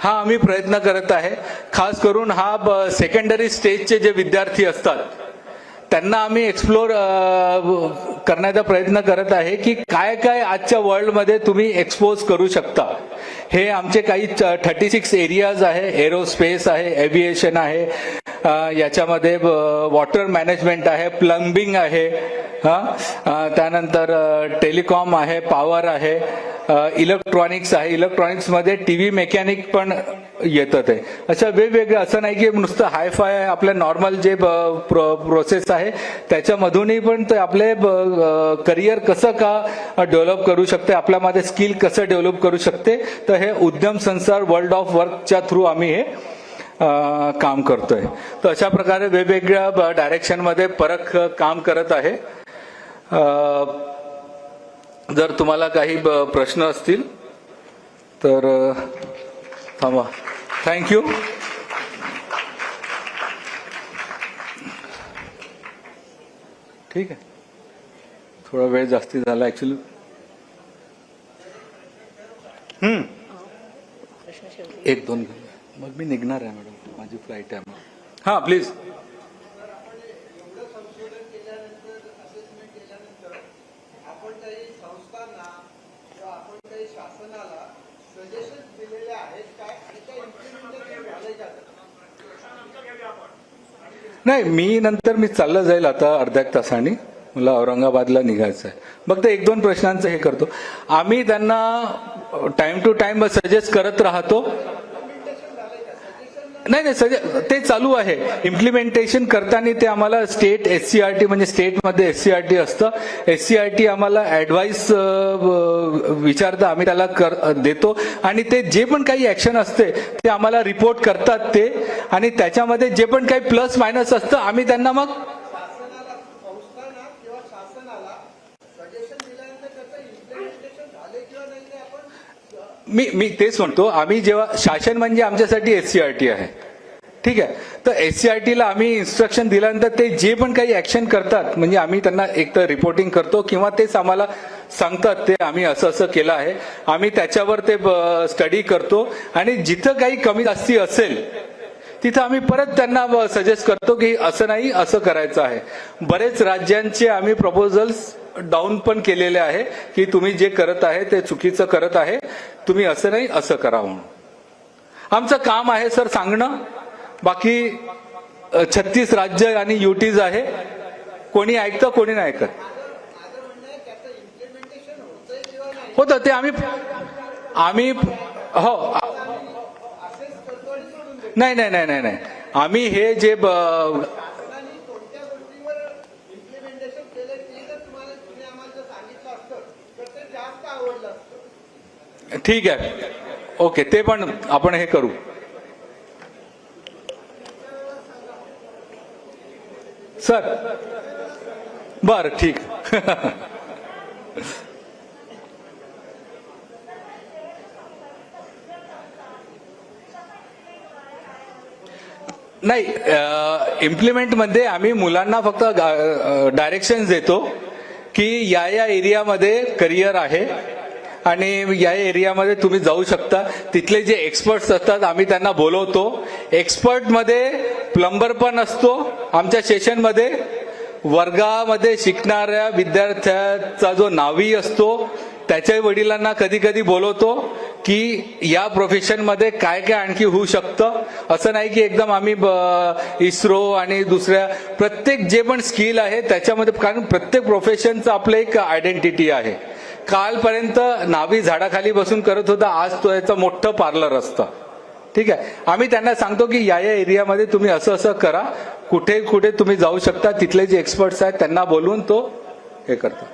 हा आम्ही प्रयत्न करत आहे. खास करून हा सेकंडरी स्टेजचे जे विद्यार्थी असतात त्यांना आम्ही एक्सप्लोर करण्याचा प्रयत्न करत आहे की काय काय आजच्या वर्ल्डमध्ये तुम्ही एक्सपोज करू शकता. हे आमचे काही 36 एरियाज आहे. एरोस्पेस आहे, एव्हिएशन आहे, याच्यामध्ये वॉटर मॅनेजमेंट आहे, प्लंबिंग आहे, त्यानंतर टेलिकॉम आहे, पॉवर आहे, इलेक्ट्रॉनिक्स आहे. इलेक्ट्रॉनिक्समध्ये TV मेकॅनिक पण येतं. ते अशा वेगवेगळं, असं नाही की नुसतं हायफाय आपल्या नॉर्मल जे प्रोसेस आहे त्याच्यामधूनही पण ते आपले करिअर कसं का डेव्हलप करू शकते, आपल्यामध्ये स्किल कसं डेव्हलप करू शकते. तर हे उद्यम संसार वर्ल्ड ऑफ वर्कच्या थ्रू आम्ही हे काम करतोय. तर अशा प्रकारे वेगवेगळ्या डायरेक्शनमध्ये परख काम करत आहे. जर तुम्हाला काही प्रश्न असतील तर थांबा. थँक्यू. ठीक आहे, थोडा वेळ जास्ती झाला ऍक्च्युली. एक दोन मग मी निघणार आहे मॅडम, माझी फ्लाईट आहे. हां प्लीज. नाही, मी नंतर मी चाललं जाईल आता अर्ध्या तासाने, मला औरंगाबादला निघायचं आहे. फक्त 1-2 प्रश्नांचं हे करतो. आम्ही त्यांना टाइम टू टाइम सजेस्ट करत राहतो. नाही नाही सध्या ते चालू आहे इम्प्लिमेंटेशन करताना. ते आम्हाला स्टेट SCRT म्हणजे स्टेटमध्ये SCRT असतं. SCRT आम्हाला ऍडवाइस विचारतं, आम्ही त्याला देतो आणि ते जे पण काही ऍक्शन असते ते आम्हाला रिपोर्ट करतात ते. आणि त्याच्यामध्ये जे पण काही प्लस मायनस असतं आम्ही त्यांना मग मी तेच म्हणतो. आम्ही जेव्हा शासन म्हणजे आमच्यासाठी SCRT आहे, ठीक आहे. तर SCRTला आम्ही इन्स्ट्रक्शन दिल्यानंतर ते जे पण काही ऍक्शन करतात म्हणजे आम्ही त्यांना एक तर रिपोर्टिंग करतो किंवा तेच आम्हाला सांगतात ते आम्ही असं असं केलं आहे. आम्ही त्याच्यावर ते स्टडी करतो आणि जिथं काही कमी जास्ती असेल तिथं आम्ही परत त्यांना सजेस्ट करतो की असं नाही असं करायचं आहे. बरेच राज्यांचे आम्ही प्रपोजल्स डाऊन पण केलेले आहे की तुम्ही जे करत आहे ते चुकीचं करत आहे, तुम्ही असं नाही असं करा म्हणून. आमचं काम आहे सर सांगणं. बाकी 36 राज्य आणि UTs आहे. कोणी ऐकतं कोणी नाही ऐकत. होतं ते आम्ही हो नाही नाही नाही नाही आम्ही हे जे ठीक आहे ओके ते पण आपण हे करू. सर बर ठीक. नाही इम्प्लिमेंट मध्ये आम्ही मुलांना फक्त डायरेक्शन देतो की या एरियामध्ये करिअर आहे आणि या एरियामध्ये तुम्ही जाऊ शकता. तिथले जे एक्सपर्ट्स असतात आम्ही त्यांना बोलवतो. एक्सपर्ट मध्ये प्लंबर पण असतो आमच्या सेशनमध्ये. वर्गामध्ये शिकणाऱ्या विद्यार्थ्याचा जो नावी असतो त्याच्या वडिलांना कधी कधी बोलवतो की या प्रोफेशनमध्ये काय काय आणखी होऊ शकतं. असं नाही की एकदम आम्ही इस्रो आणि दुसऱ्या प्रत्येक जे पण स्किल आहे त्याच्यामध्ये, कारण प्रत्येक प्रोफेशनचं आपलं एक आयडेंटिटी आहे. कालपर्यंत नावी झाडाखाली बसून करत होता, आज तो याचं मोठं पार्लर असतं. ठीक आहे. आम्ही त्यांना सांगतो की या एरियामध्ये तुम्ही असं असं करा, कुठे कुठे तुम्ही जाऊ शकता, तिथले जे एक्सपर्ट्स आहेत त्यांना बोलवून तो हे करतो.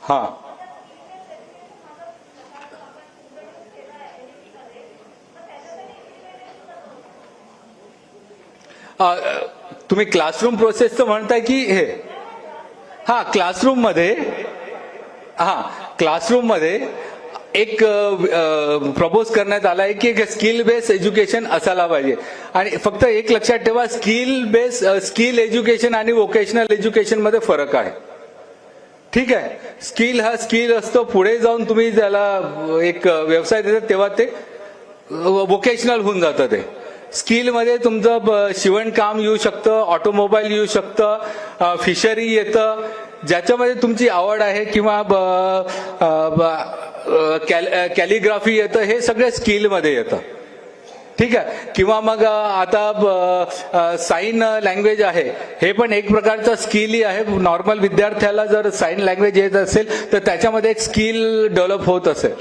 हा तुम्ही क्लासरूम प्रोसेसचं म्हणताय की हे? हा क्लासरूम मध्ये एक प्रपोज करण्यात आला आहे की स्किल बेस्ड एज्युकेशन असायला पाहिजे. आणि फक्त एक लक्षात ठेवा, स्किल एज्युकेशन आणि वोकेशनल एज्युकेशन मध्ये फरक आहे. ठीक आहे. स्किल हा स्किल असतो, पुढे जाऊन तुम्ही त्याला एक व्यवसाय देतात तेव्हा ते वोकेशनल होऊन जातं. ते स्किल मध्ये तुमचं शिवणकाम येऊ शकतं, ऑटोमोबाईल येऊ शकतं, फिशरी येतं, ज्याच्यामध्ये तुमची आवड आहे, किंवा कॅलिग्राफी येतं, हे सगळे स्किल मध्ये येतं. ठीक आहे. किंवा मग आता साइन लँग्वेज आहे, हे पण एक प्रकारचं स्किल आहे. नॉर्मल विद्यार्थ्याला जर साइन लँग्वेज येत असेल तर त्याच्यामध्ये एक स्किल डेव्हलप होत असेल.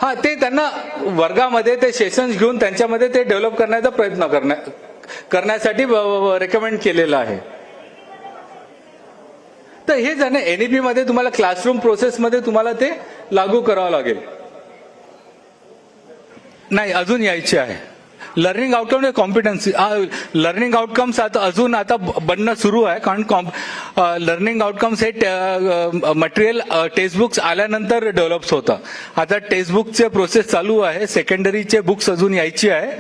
हा, ते त्यांना वर्गामध्ये ते सेशन्स घेऊन त्यांच्यामध्ये ते डेव्हलप करण्याचा प्रयत्न करण्यासाठी रेकमेंड केलेलं आहे. तर हे जाणे NEP मध्ये तुम्हाला क्लासरूम प्रोसेसमध्ये तुम्हाला ते लागू करावं लागेल. नाही, अजून यायचे आहे. Learning outcome competency, learning outcomes आता बनणं सुरू आहे. कारण लर्निंग आउटकम्स हे मटेरियल टेक्स्टबुक्स आल्यानंतर डेव्हलप्स होतं. आता टेक्स्टबुकचे प्रोसेस चालू आहे, सेकंडरीचे बुक्स अजून यायची आहे.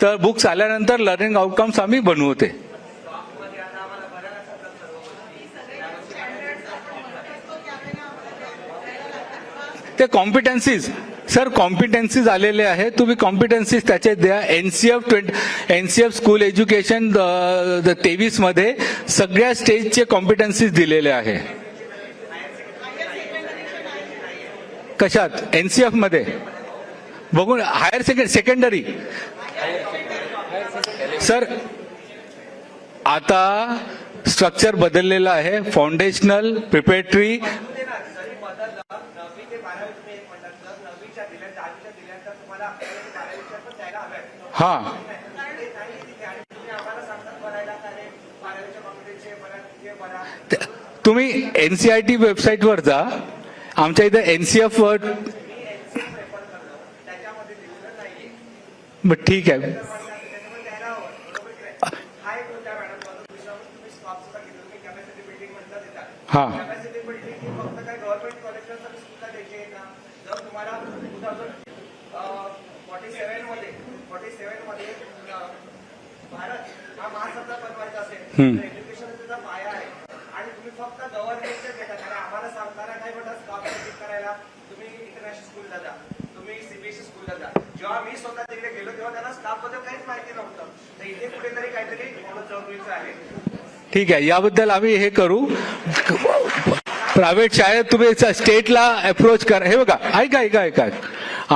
तर बुक्स आल्यानंतर लर्निंग आउटकम्स आम्ही बनवते. ते कॉम्पिटन्सीज सर, कॉम्पिटन्सीज आलेले आहे. तुम्ही कॉम्पिटन्सीज त्याचे द्या. NCF स्कूल एज्युकेशन 23 मध्ये सगळ्या स्टेजचे कॉम्पिटन्सीज दिलेले आहे. कशात? NCF मध्ये बघून. हायर सेकंडरी सर, आता स्ट्रक्चर बदललेलं आहे. Foundational, preparatory. तुम्ही एक म्हणतात जर 9वीच्या दिल्या 10वीच्या दिल्या तर तुम्हाला 12वीच्या पण द्यायला हव्या. हा ते नाही तिथे आणि तुम्ही आम्हाला सांगतात भरायला का रे 12वीच्या कॉम्प्युटरचे भरा तिथे भरा. तुम्ही एनसीआरटी वेबसाईटवर जा, आमच्या इथे एनसीएफ वर. मी एनसीएफ रेफर करतो त्याच्यामध्ये दिलेलं नाहीये. बरं ठीक आहे. त्याच्यामध्ये द्यायला हवं. बरोबर की नाही? हा एक मुद्दा मॅडम माझा दुसरा तुम्ही स्कॉपचा घेतलं तुम्ही कॅपॅसिटी बिल्डिंग म्हणता देता. हा कॅपॅसिटी बिल्डिंग ही फक्त काय गव्हर्नमेंट कॉलेजला सुद्धा द्यायची आहे का? जर तुम्हाला 2047 मध्ये भारत हा महासत्ता बनवायचा असेल तर एज्युकेशन त्याचा पाया आहे आणि तुम्ही फक्त गव्हर्नमेंटचे देतात आणि आम्हाला सांगताना काय म्हणतात स्कॉप सेटिंग करायला तुम्ही इंटरनॅशनल स्कूलला जा, तुम्ही सीबीएसई स्कूलला जा. जेव्हा मी स्वतः तिकडे गेलो तेव्हा त्यांना स्टाफ बद्दल काहीच माहिती नव्हतं. तर इथे कुठेतरी काहीतरी होणं जरुरीचं आहे. ठीक आहे, याबद्दल आम्ही हे करू. प्रायव्हेट शाळेत तुम्ही स्टेटला अप्रोच करा. हे बघा, ऐका,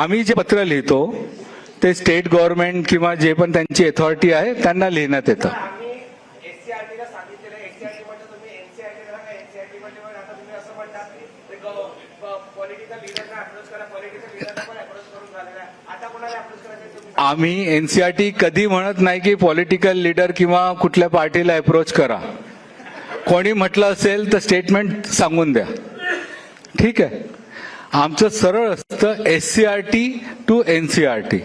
आम्ही जे पत्र लिहितो ते स्टेट गव्हर्नमेंट किंवा जे पण त्यांची अथॉरिटी आहे त्यांना लिहिण्यात येतं. आम्ही एससीआरटीला सांगितलेलं एससीआरटी म्हणजे तुम्ही एनसीआरटी करा का एनसीआरटी म्हणजे आता तुम्ही असं म्हणतात की पॉलिटिकल लिडरना अप्रोच करा. पॉलिटिकल लिडरना पण अप्रोच करून झालेला आहे. आता कोणाला अप्रोच करायचं तुम्ही? आम्ही एनसीआरटी कधी म्हणत नाही की पॉलिटिकल लीडर किंवा कुठल्या पार्टीला अप्रोच करा. कोणी म्हटलं असेल तर स्टेटमेंट सांगून द्या. ठीक आहे, आमचं सरळ असतं एससीआरटी टू एनसीआरटी.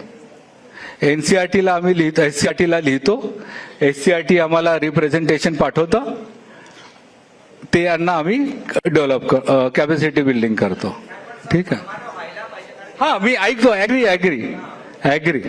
एनसीआरटीला आम्ही लिहितो, एससीआरटीला लिहितो, एससीआरटी आम्हाला रिप्रेझेंटेशन पाठवतं, ते यांना आम्ही डेव्हलप कॅपॅसिटी बिल्डिंग करतो. ठीक आहे, हा मी ऐकतो. ऍग्री